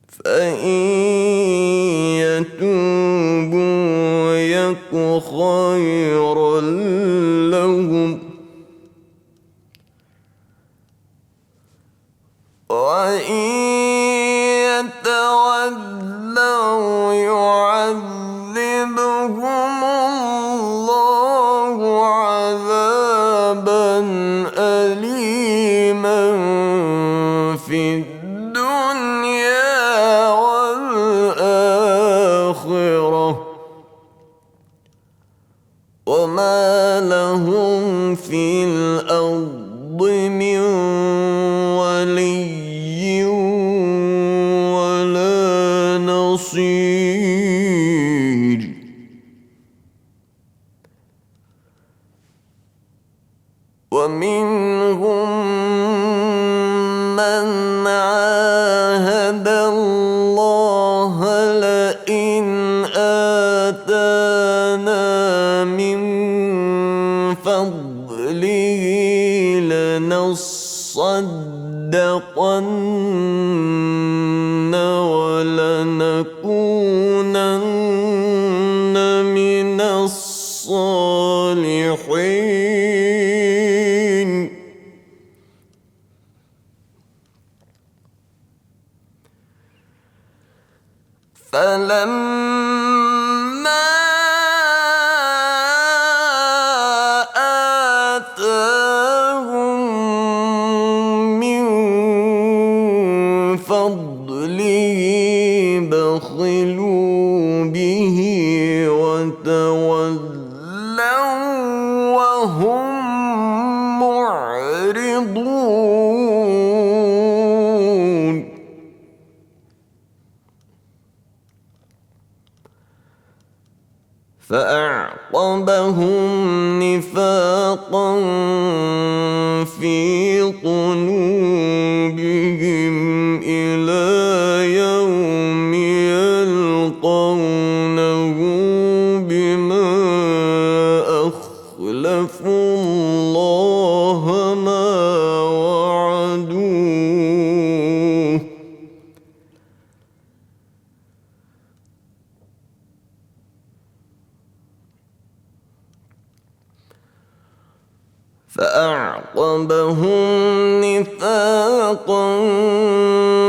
فإن يتوبوا يك خيرا لهم وإن يتولوا يعذبهم الله عذابا أليما في الدنيا والآخرة وما لهم في الأرض من ولي ولا نصير ومنهم من عاهد الله لئن آتانا من فضله لنصدقن ولنكونن من الصالحين فلما آتاهم من فضله بخلوا به وتولوا وهم معرضون يخطون فأعقبهم نفاقا في قلوبهم إلى يوم يلقونه بما أخلفوا الله ما وعدوه فأعقبهم نفاقا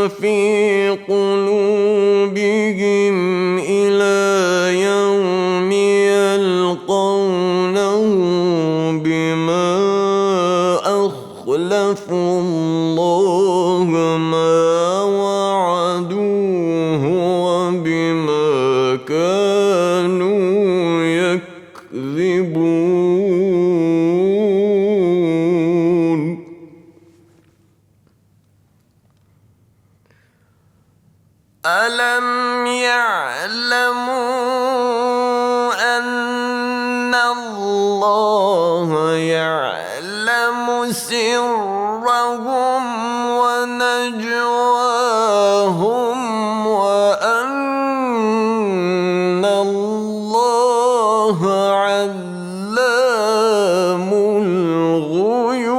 في قلوبهم إلى يوم يلقونه بما أخلفوا الله ما وعدوه وبما كانوا يكذبون ألم يعلموا أن الله يعلم سرهم ونجواهم وأن الله علام الغيوب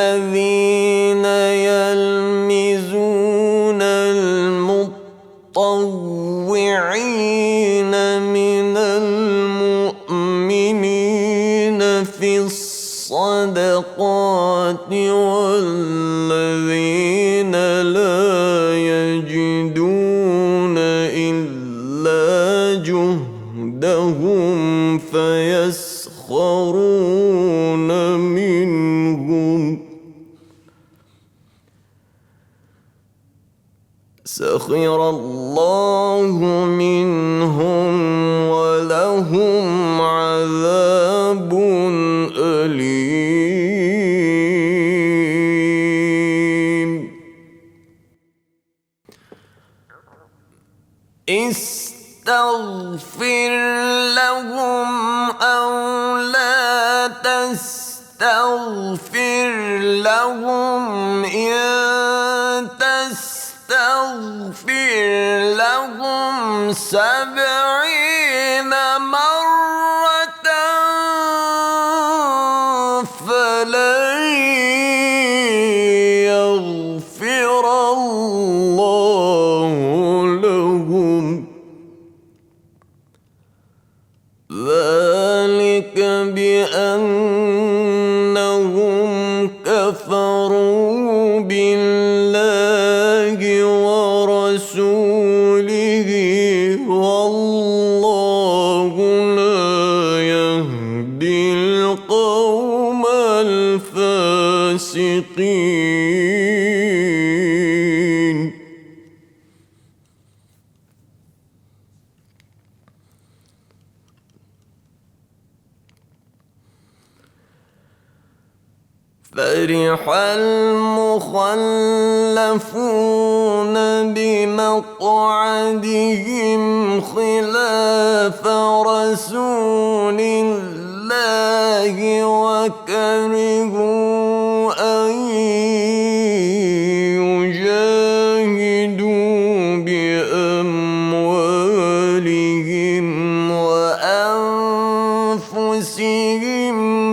الذين يلمزون المطوعين من المؤمنين في الصدقات والذين لا يجدون إلا جهدهم فيسخرون منهم سخر الله منهم ولهم عذاب أليم استغفر لهم أو لا تستغفر لهم إن تستغفر لهم 70 مرة فلن يغفر الله لهم ذلك بأنهم كفروا بالله ورسوله والله لا يهدي القوم الفاسقين فرح المخلفون بمقعدهم خلاف رسول الله وكرهوا أن يجاهدوا بأموالهم وأنفسهم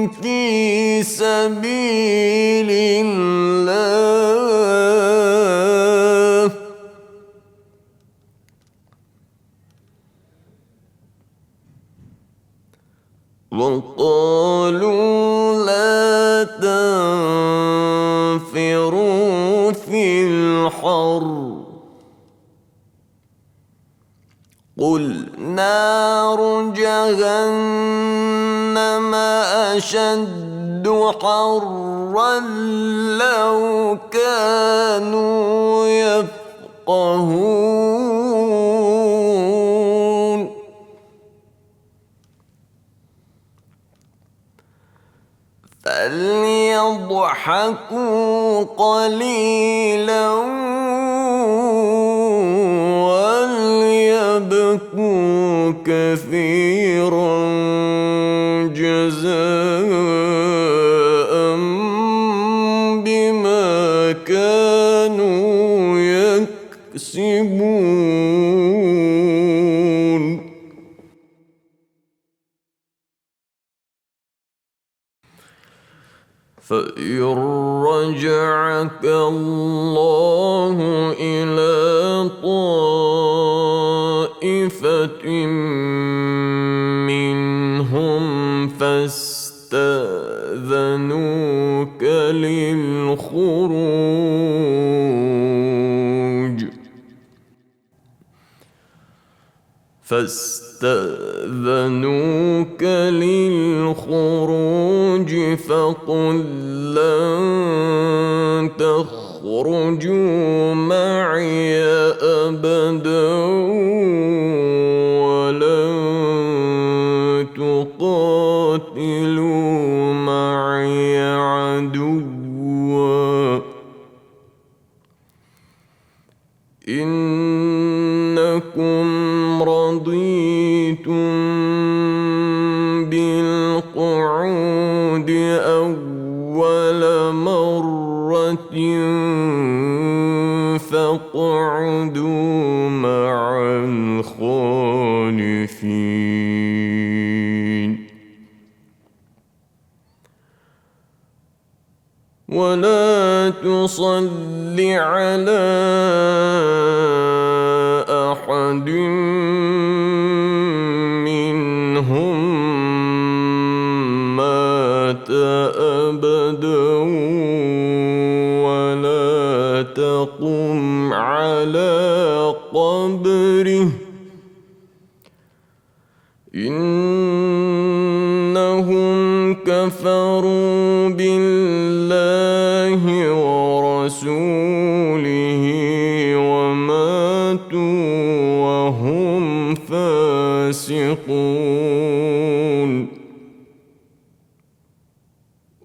في سبيل الله وقالوا لا تنفروا في الحر قل نار جهنم أشد حرا لو كانوا يفقهون يفقهون فليضحكوا قليلا وليبكوا كثيرا جزاء بما كانوا يكسبون فإن رجعك الله إلى طائفة منهم فاستأذنوك للخروج فقل لن تخرجوا معي أبدا ولن تقاتلوا معي عدوا إنكم رضيتم بالقعود أول مرة فاقعدوا مع الخالفين ولا تصل على أحد منهم مات أبدا ولا تقم على قبره إنهم كفروا بالله ورسوله وماتوا وهم فاسقون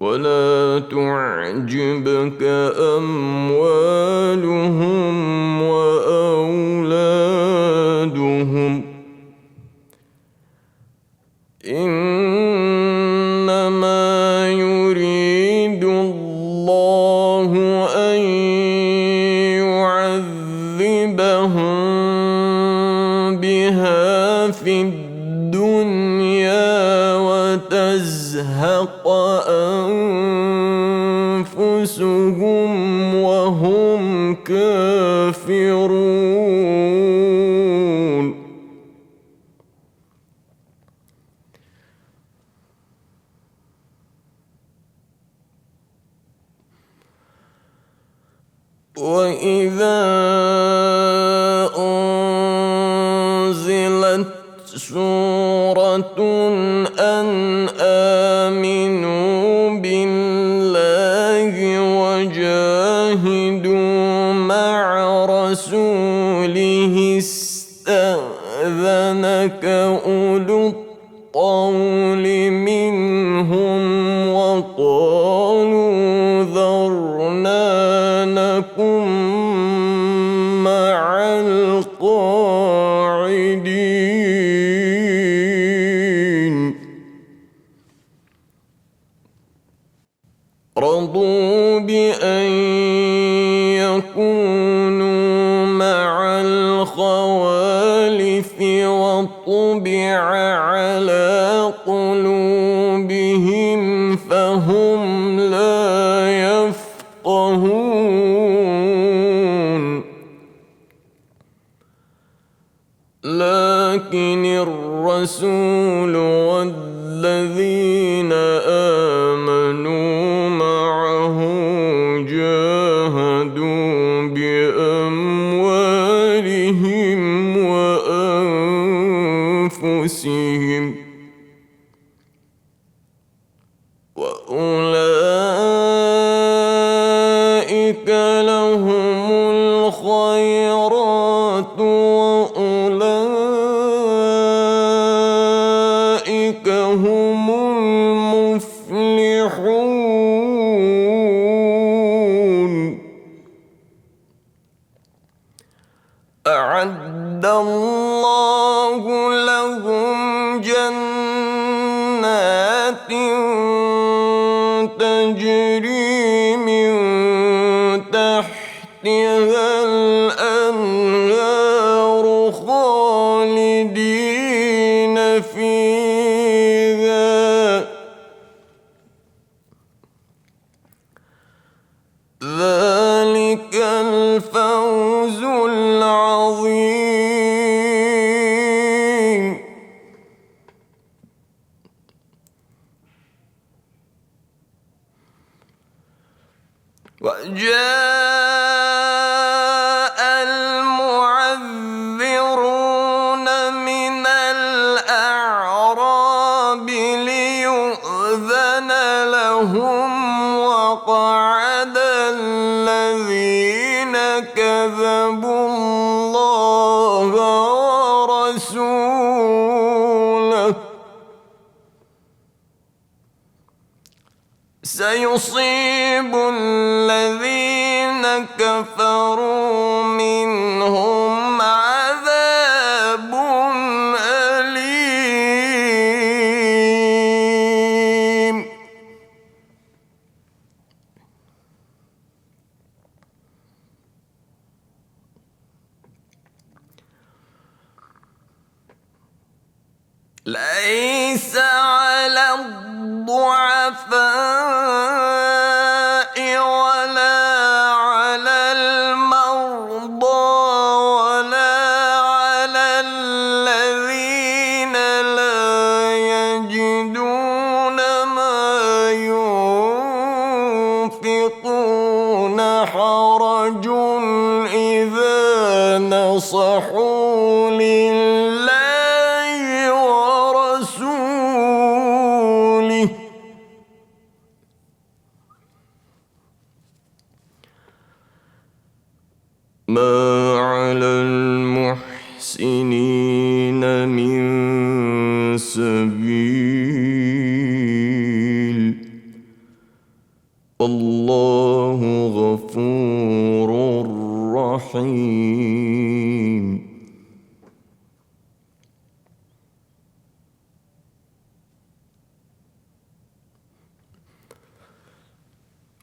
ولا تعجبك أموالهم وأولادهم إنما يريد الله أن يعذبهم بها في الدنيا وتزهق أنفسهم وهم كافرون وإذا أنزلت سورة أن آمنوا بالله وجاهدوا مع رسوله استأذنك أولو الطول منهم وقالوا ذرنا نكن مع القاعدين رضوا بأن يكونوا مع الخوالف وطبع على قلوبهم فهم لا يفقهون لكن الرسول والذين آمنوا معه جاهدوا بأموالهم وأنفسهم وأولئك لهم الخيرات وأولئك هم المفلحون. أعد الله لهم جنات تجري من تحتها الأنهار خالدين فيها، ذلك الفوز العظيم. وجاء المعذرون من الأعراب ليؤذن لهم، وقعد الذين كذبوا الله ورسوله، سيصيب الذين كفروا منهم عذاب أليم. ليس على الضعفاء ولا على المرضى ولا على الذين لا يجدون ما ينفقون حرج إذا نصحوا لله ورسوله، ما على المحسنين من سبيل، والله غفور رحيم.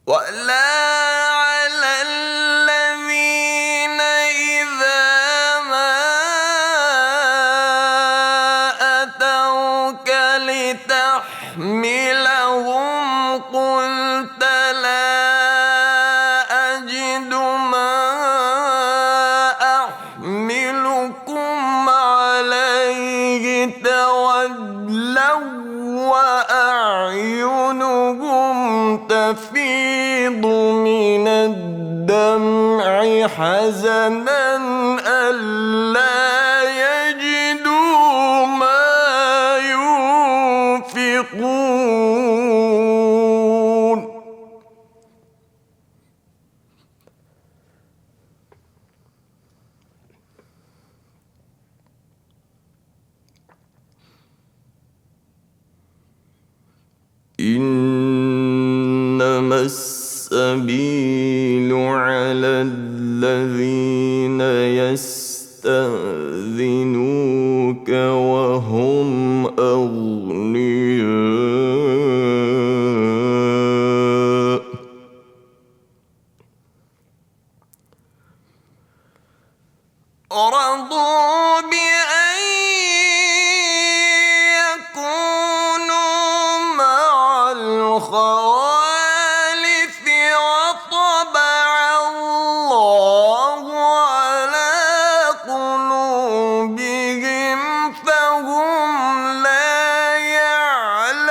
ولا على الذين إذا ما أتوك لتحملهم قلت لا أجد ما أحملكم عليه، تولوا وأعينهم تفيض من الدمع حزنا ألا يجدوا ما ينفقون. إنما السبيل على الذين يستأذنوك وهم أغنياء، رضوا بأن يكونوا مع الخوالف وطبع الله على قلوبهم فهم لا يعلمون.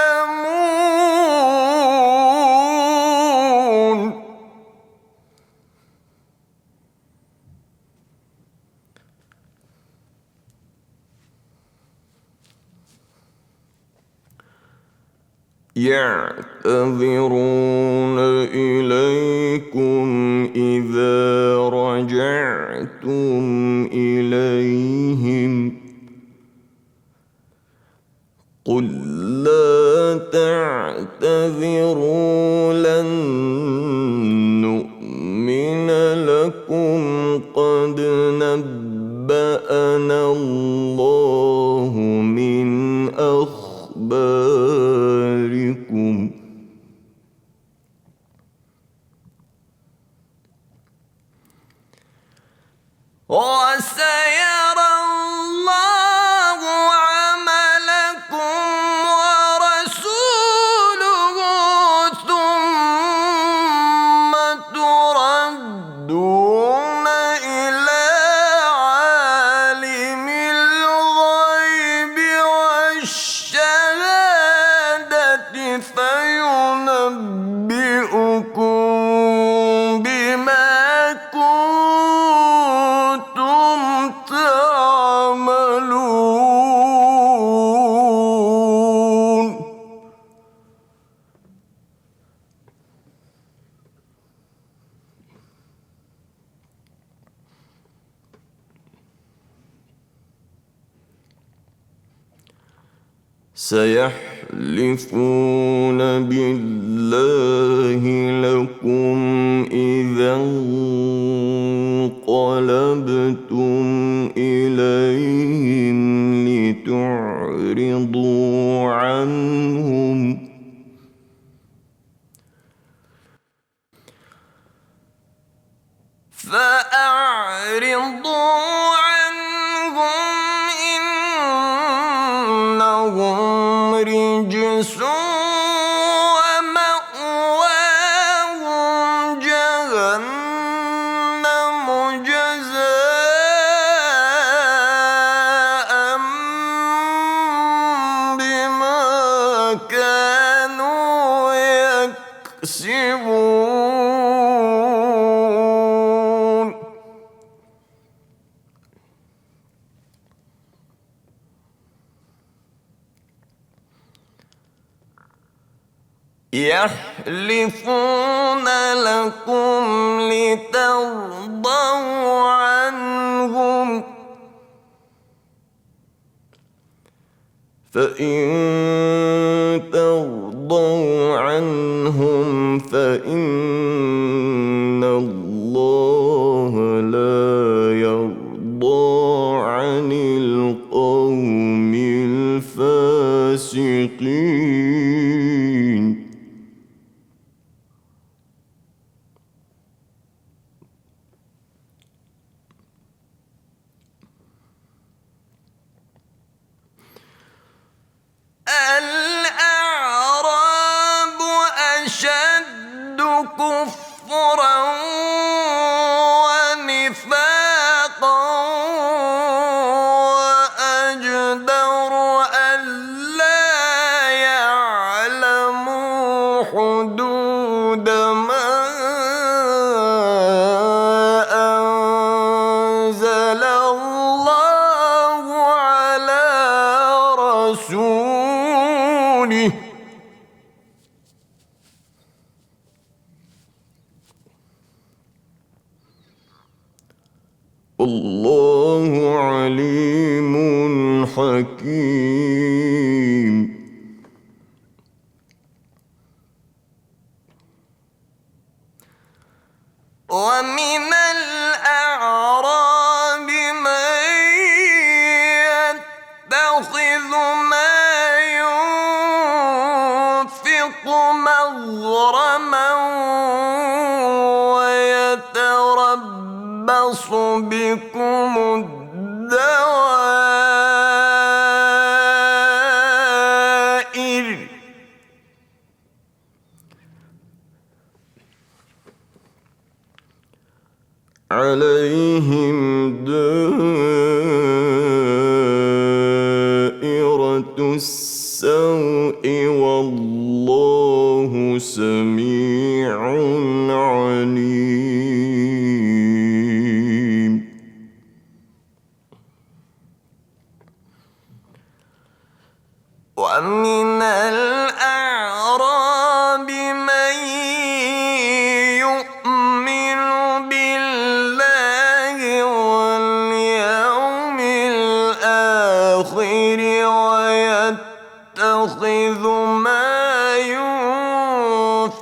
يعتذرون إليكم إذا رجعتم إليهم نبأنا الله من أخباركم وسيرى الله عملكم ورسوله ثم تردون إلى عالم الغيب والشهادة فينبئكم بما كنتم تعملون. سيحلفون بالله لكم إذا انقلبتم إليهم لتعرضوا عنهم فأعرضوا عنهم إنهم رجس ومأواهم جهنم جزاء بما كانوا يكسبون. يحلفون لكم لترضوا عنهم فإن ترضوا عنهم فإن الله لا يرضى عن القوم الفاسقين. الأعراب أشد كفرا ونفاقا وأجدر ألا يعلموا حدود ما أنزل الله على رسوله. والله عليم حكيم. ومن الأعراب من يتخذ ما ينفق مغرما ويتربص بكم الدوائر عليهم دائرة السوء والله سميع عليم. ومن الأعراب من يؤمن بالله واليوم الآخر ويتخذ ما ينفق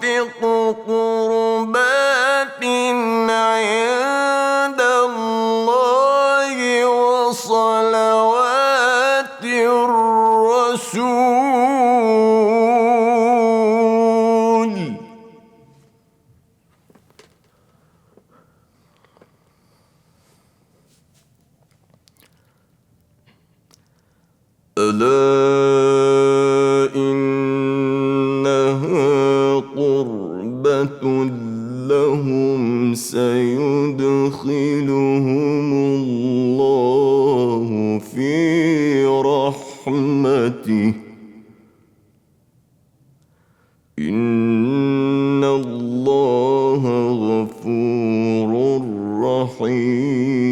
قربات عند الله وصلوات ألا إنها قربة لهم سيدخلهم الله في رحمته إن الله غفور رحيم.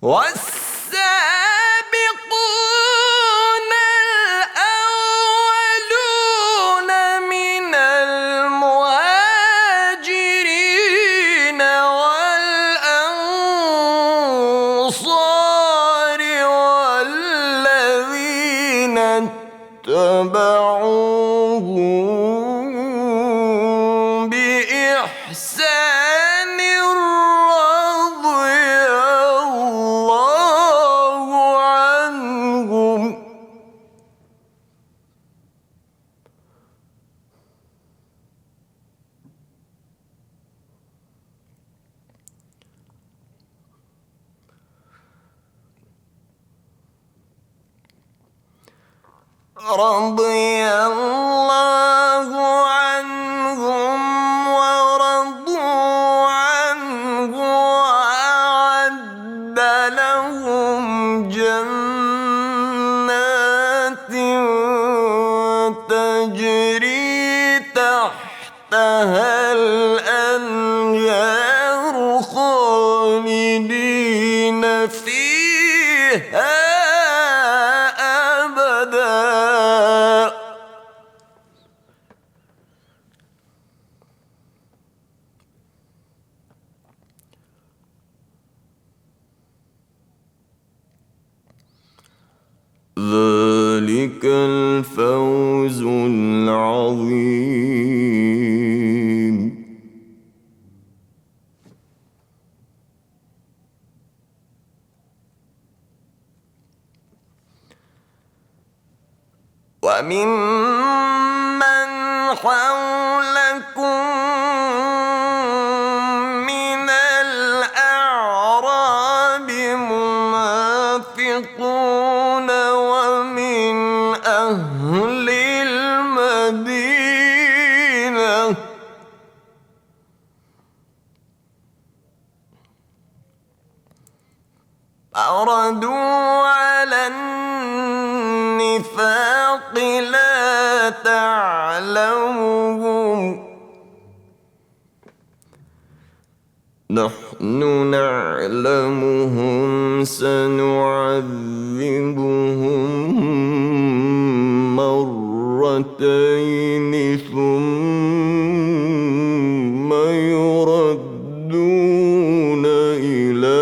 والسابقون الأولون من المهاجرين والأنصار والذين اتبعوهم بإحسان رضي الله عنهم ورضوا عنه وأعد لهم جنات تجري تحتها الأنهار خالدين فيها أبدا ذلك الفوز العظيم. وممن حولكم من الأعراب منافقون ومن أهل المدينة مردوا على النفاق لا تعلمهم نحن نعلمهم سنعذبهم مرتين ثم يردون إلى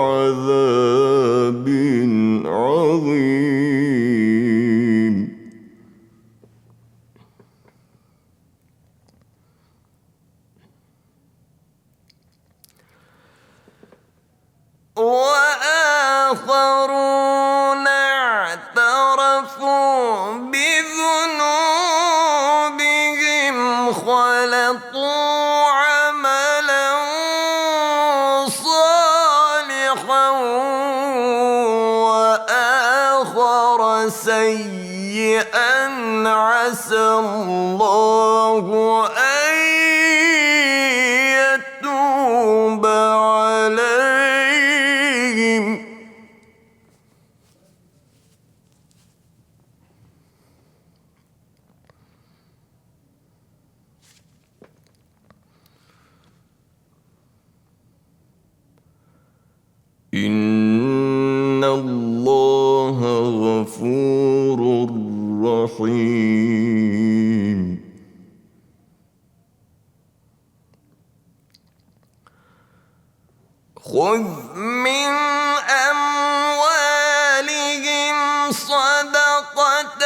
عذاب عظيم. وآخرون اعترفوا بذنوبهم خلطوا عملا صالحا وآخر سيئا عسى الله أن يتوب عليهم إن الله غفور رحيم. خذ من أموالهم صدقة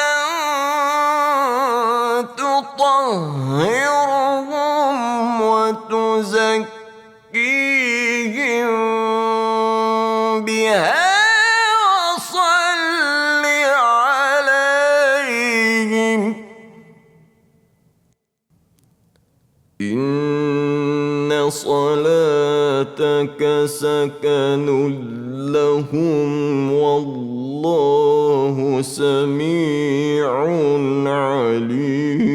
تطهرهم وتزكيهم بها وصل عليهم إن صلاتك سكن لهم والله سميع عليم.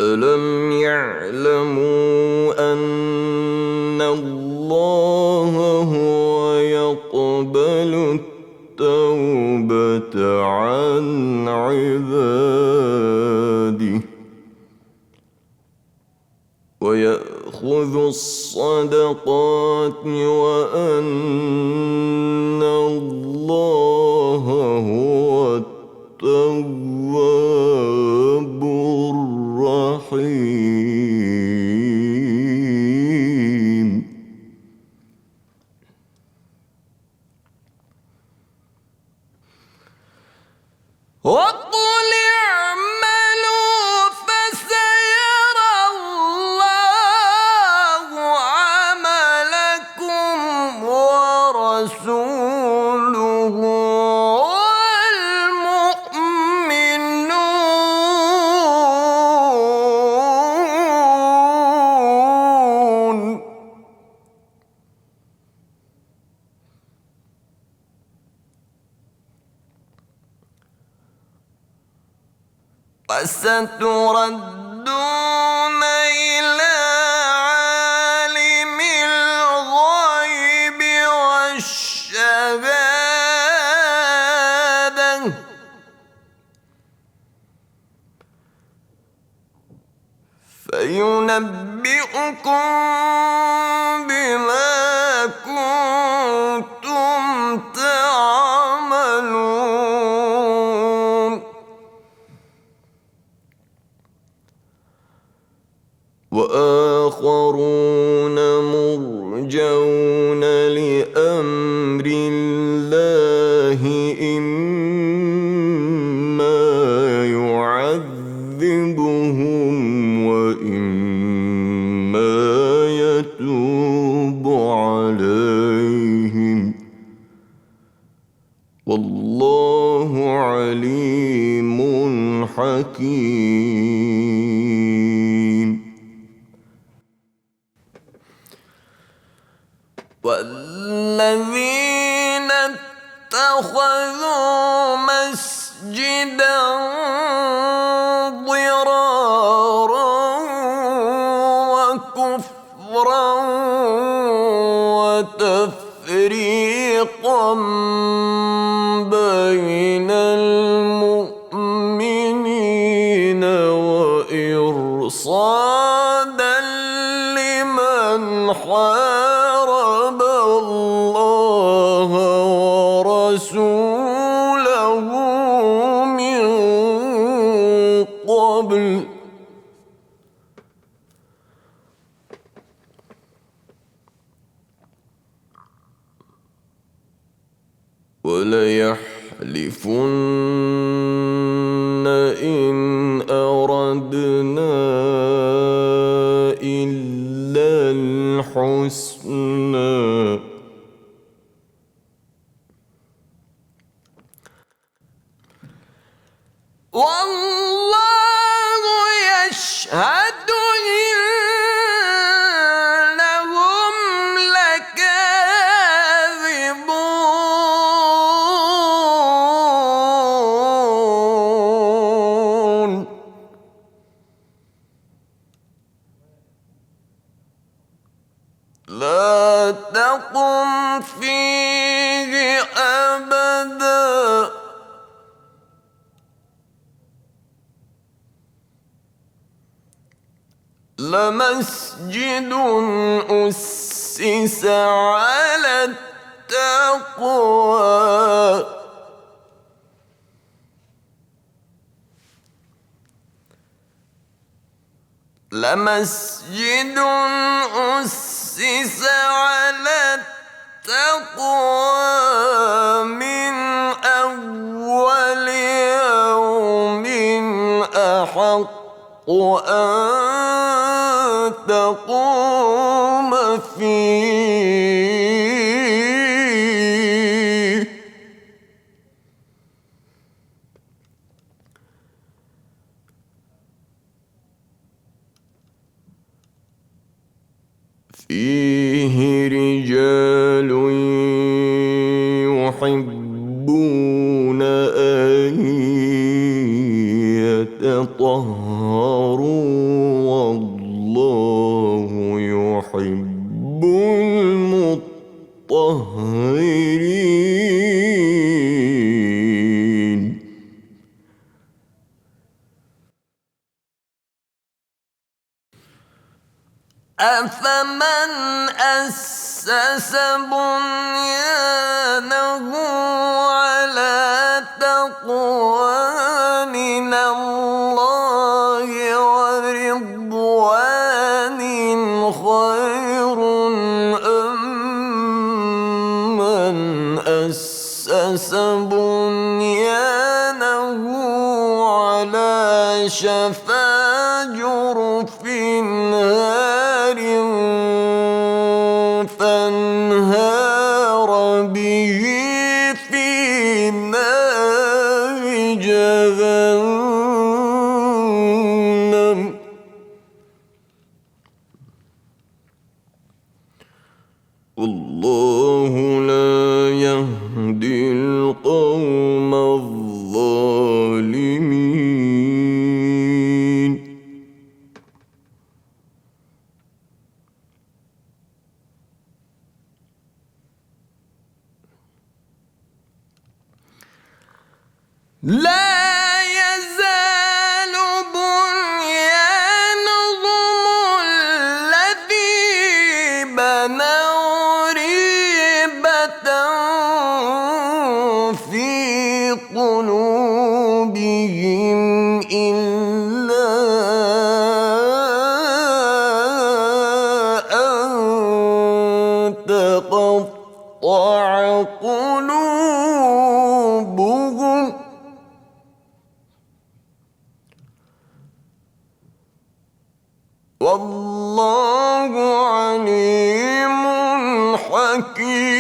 ألم يعلموا أن الله هو يقبل التوبة عن عباده ويأخذ الصدقات وأن الله هو التواب الرحيم. وقل اعملوا فسيرى الله عملكم ورسوله والمؤمنون. وستردون إلى عالم الغيب والشهادة فينبئكم بما كنتم تعملون. وآخرون مرجون لأمر الله إما يعذبهم وإما يتوب عليهم والله عليم حكيم. والذين اتخذوا مسجدا ضرارا وكفرا وتفريقا بين المؤمنين وإرصادا لمن حارب الله ورسوله من قبل وليحلفن إن أردنا إلا الحسنى والله يشهد إنهم لكاذبون. لا تقم فيه أبدا لمسجد أسس على التقوى لمسجد أسس على التقوى من أول يوم أحق أن تقوم فيه رجال يحبون أن يتطهروا والله يحب المطهرين. أفمن أسس بنيانه على تقوى من الله ورضوان خير أم من أسس بنيانه على شفا جرف نار فانهار به في نار جهنم والله لا يهدي القوم الظالمين. لا يزال بنيانهم الذي بنوا ريبة في قلوبهم إلا أن تقطع قلوبهم والله عليم حكيم.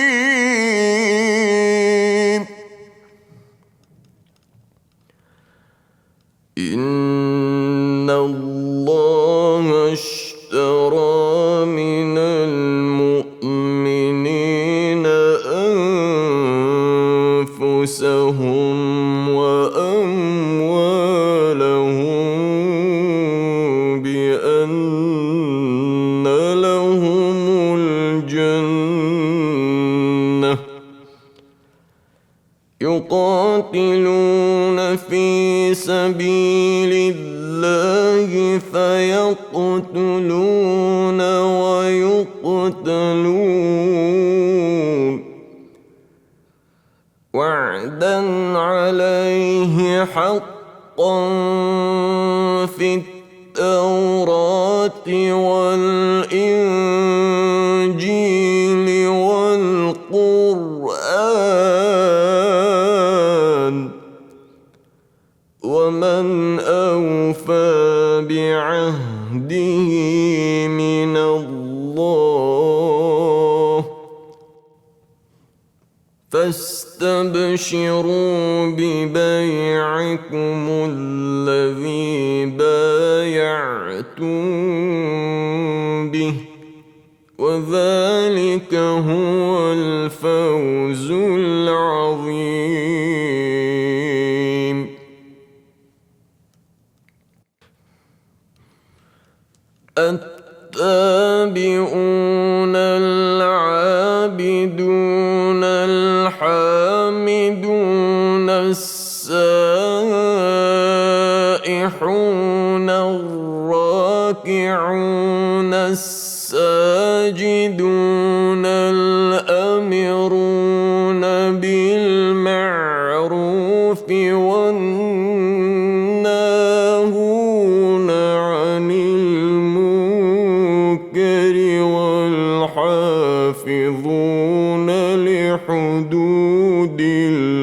إن الله اشترى من المؤمنين أنفسهم وأموالهم بأن لهم الجنة يقاتلون في سبيل الله فيقتلون ويقتلون وعدا عليه حقا في التوراة والإنجيل والقرآن ومن أوفى بعهده من الله فاستبشروا ببيعكم الذي بايعتم به وذلك هو الفوز العظيم. التابعون العابدون الحامدون السائحون الراكعون الساجدون الآمرون بالمعروف والناهون عن المنكر والحافظون لحدود الله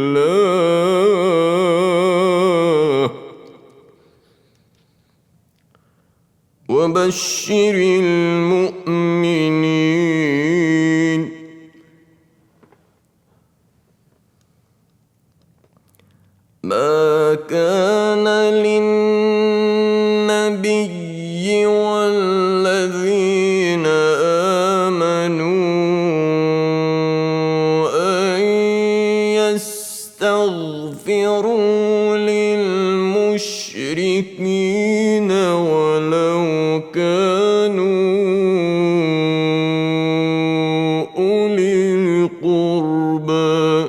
وبشر المؤمنين. ما كان للنبي والذين آمنوا المشركين ولو كانوا أولي القربى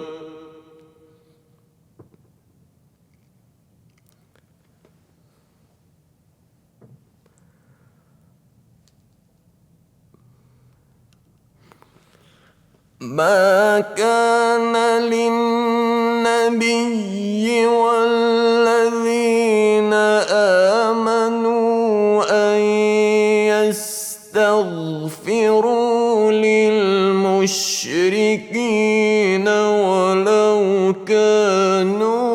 ما كان للنبي والذين آمنوا أن يستغفروا للمشركين ولو كانوا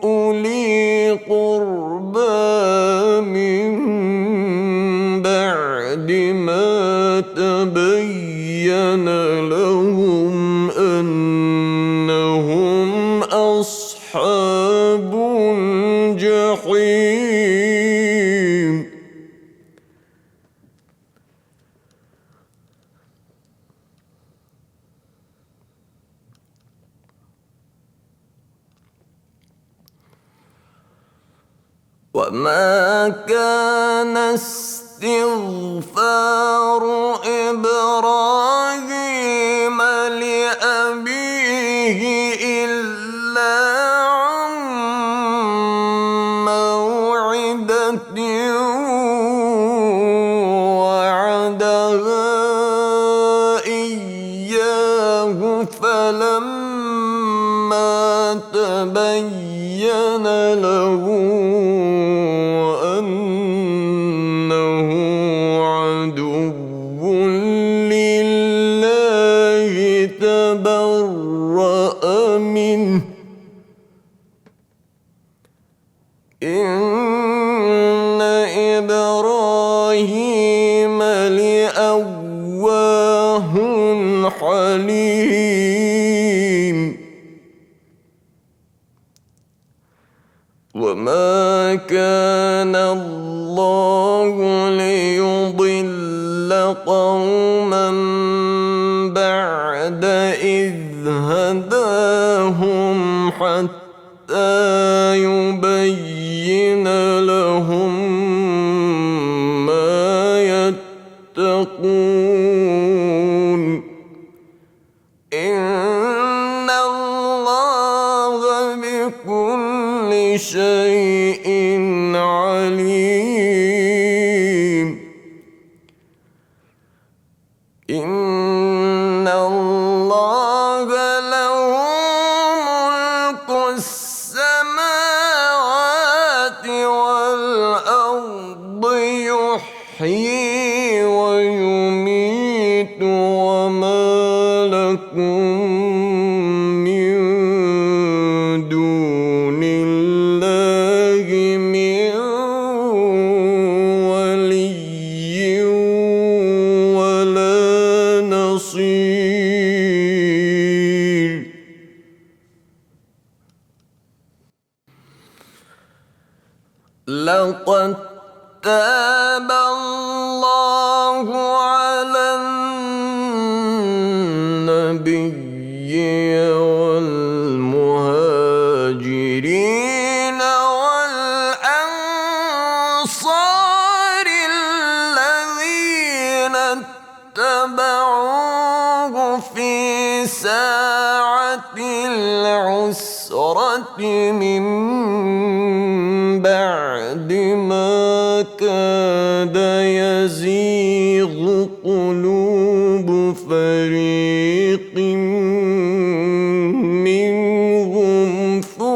أولي قربى من بعد ما تبين لهم أنهم أصحاب الجحيم وما كان استغفار إبراهيم لأبيه إلا عن موعدة وعدها إياه فلما تبين له أنه عدو لله تبرأ منه إن إبراهيم لأواه حليم وما كان الله ليضل قوما بعد إذ هداهم حتى يبين لهم ما يتقون إن الله بكل شيء عليم إن الله له ملك السماوات والأرض يحيي ويميت وما لكم من دون الله من ولي ولا نصير لقد تاب الله على النبي والمهاجرين والأنصار الذين اتبعوه في ساعة العسرة من بعد ما كاد يزيغ قلوب فريق منهم ثم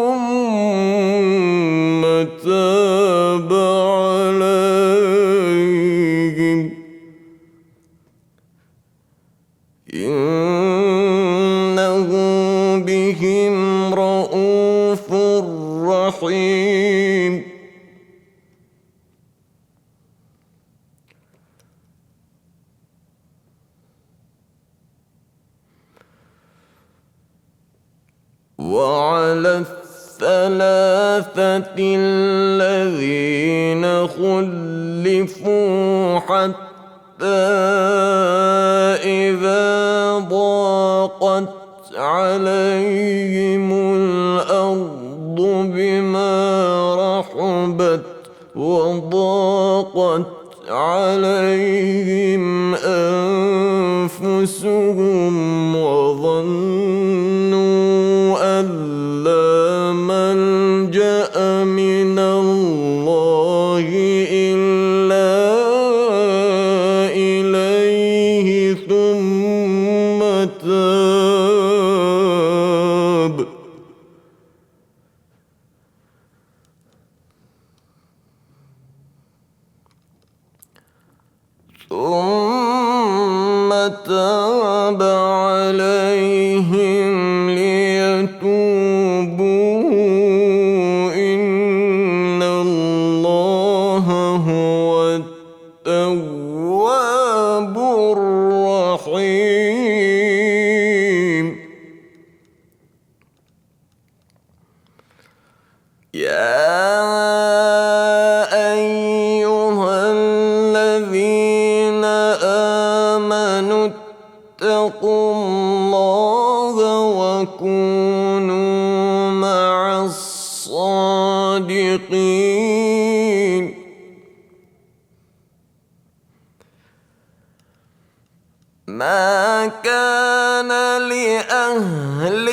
تاب عليهم إنه بهم رءوف رحيم وعلى الثلاثة الذين خلفوا حتى إذا ضاقت عليهم الأرض بما وضاقت عليهم أنفسهم وظنوا أن لا ملجأ من الله إلا إليه ثم تاب عليهم ليتوبوا إن الله هو التواب الرحيم يا اتقوا الله وكونوا مع الصادقين ما كان لأهل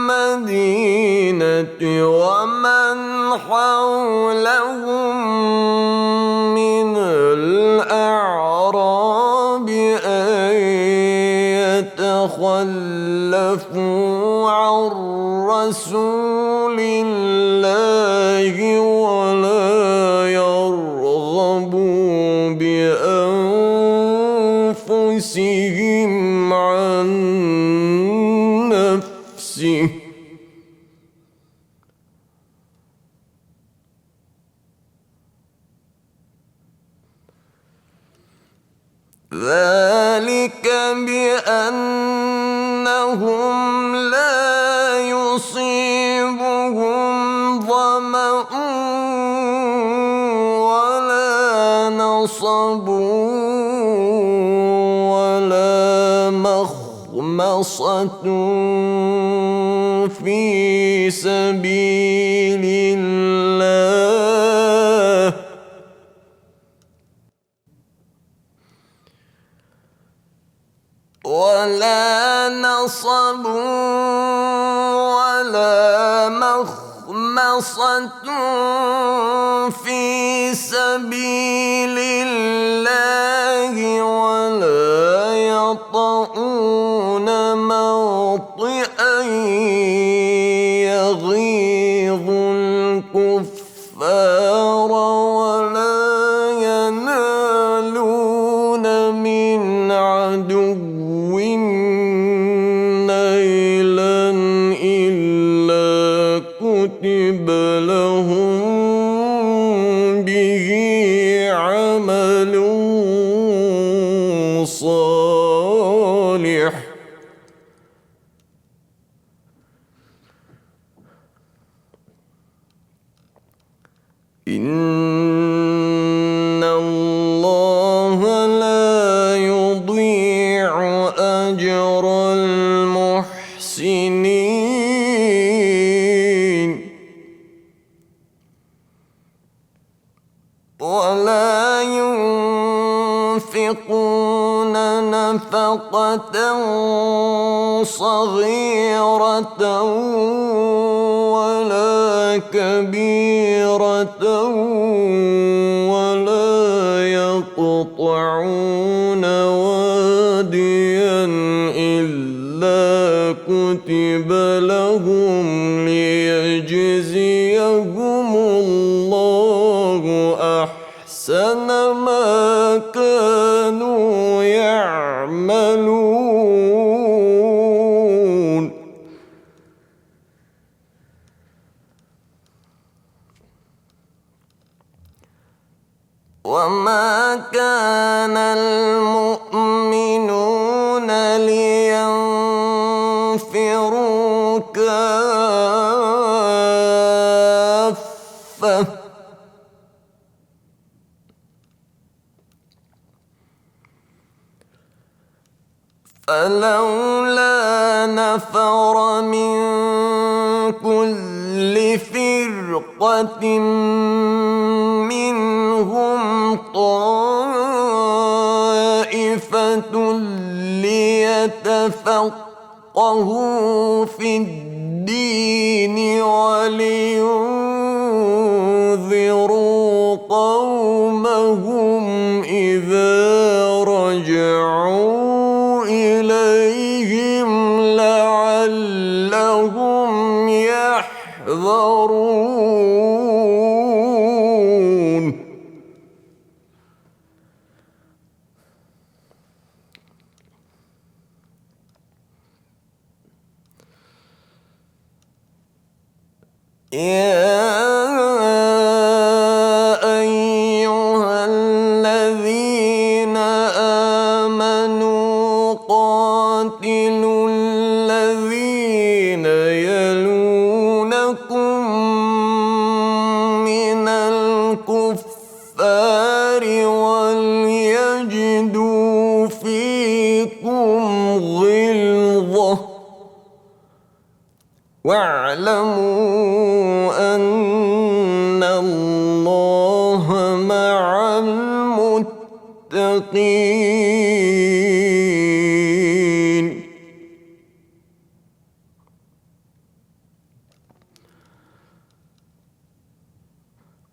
المدينة ومن حولهم من الأعراب أن يتخلفوا عن رسول الله ولا يرغبوا بأنفسهم عن نفسه ذلك بأنهم لا يصيبهم ظمأ ولا نصب ولا مخمصة في سبيل الله ولا نصب ولا مخمصة في سبيل الله ولا يطؤون موطئا يغيظ الكفار ولا ينالون من عدو نيلا إلا كتب لهم به عمل صالح إن الله لا يضيع أجر المحسنين ولا ينفقون نفقة صغيرة ولا كبيرة ولا يقطعون واديا إلا كتب لهم ليجزيهم الله أحسن ما كانوا يعملون وما كان المؤمنون لينفروا كافة فلولا نفر من كل فرقة فرقة منهم طائفة ليتفقهوا في الدين ولينذروا قومهم إذا رجعوا إليهم لعلهم يحذرون. يا أيها الذين آمنوا قاتلوا الذين يلونكم من الكفار وليجدوا فيكم غلظة واعلموا أن الله مع المتقين.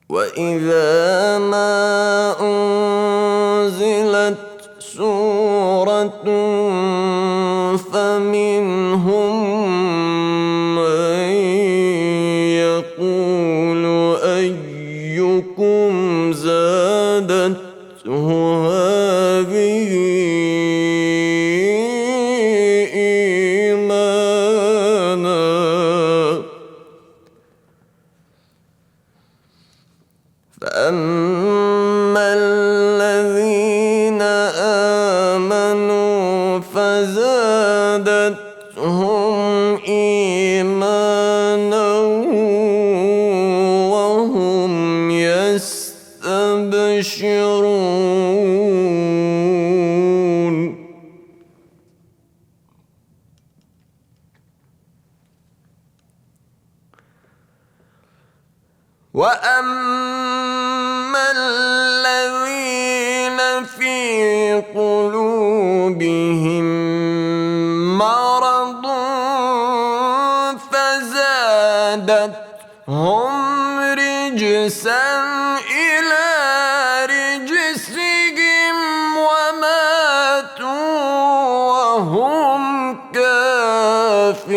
وإذا ما أنزلت سورة فمنهم من يقول أيكم زادته هذه إيمانا فأما الذين آمنوا فزادتهم إيمانا وهم يستبشرون. وأما الذين في قلوبهم مرض فزادتهم رجسا إلى رجسهم وماتوا وهم كافرون.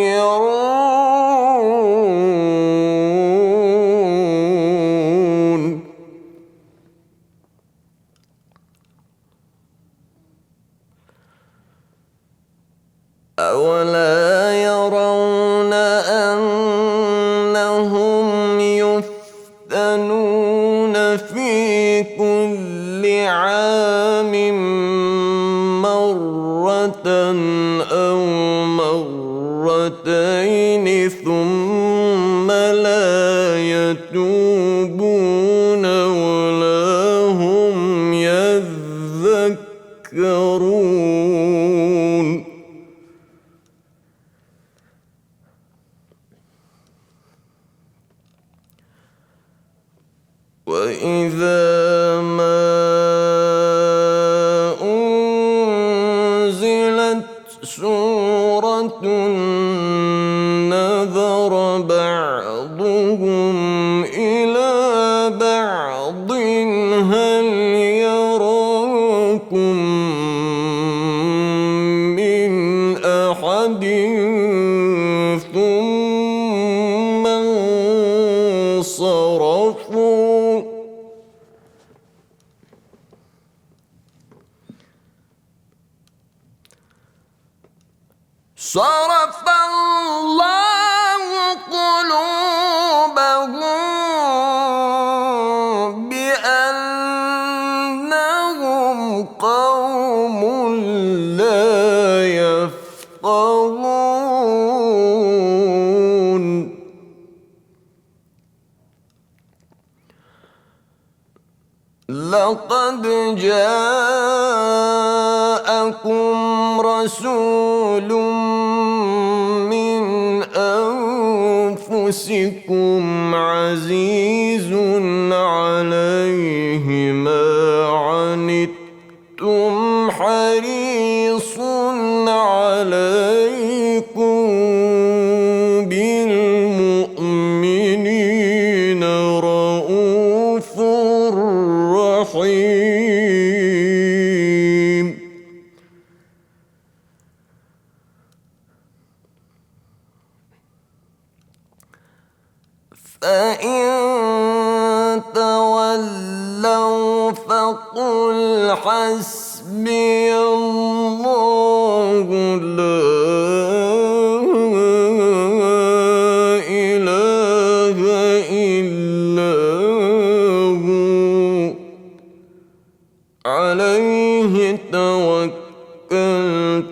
أولا يرون أنهم يفتنون في كل عام مرة أو مرتين ثم لا يتوبون ولا هم يذكرون. وإذا ما أنزلت سورة نظر بعضهم إلى بعض هل يراكم من أحد ثم انصرفوا. صرف الله قلوبهم بأنهم قوم لا يفقهون. لقد جاءكم رسول من أنفسكم عزيز عليه ما عنتم حريص عليكم بالمؤمنين رءوف رحيم. فإن تولوا فقل حسبي الله لا إله إلا هو عليه توكلت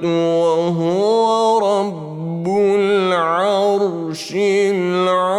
وهو رب العرش العظيم.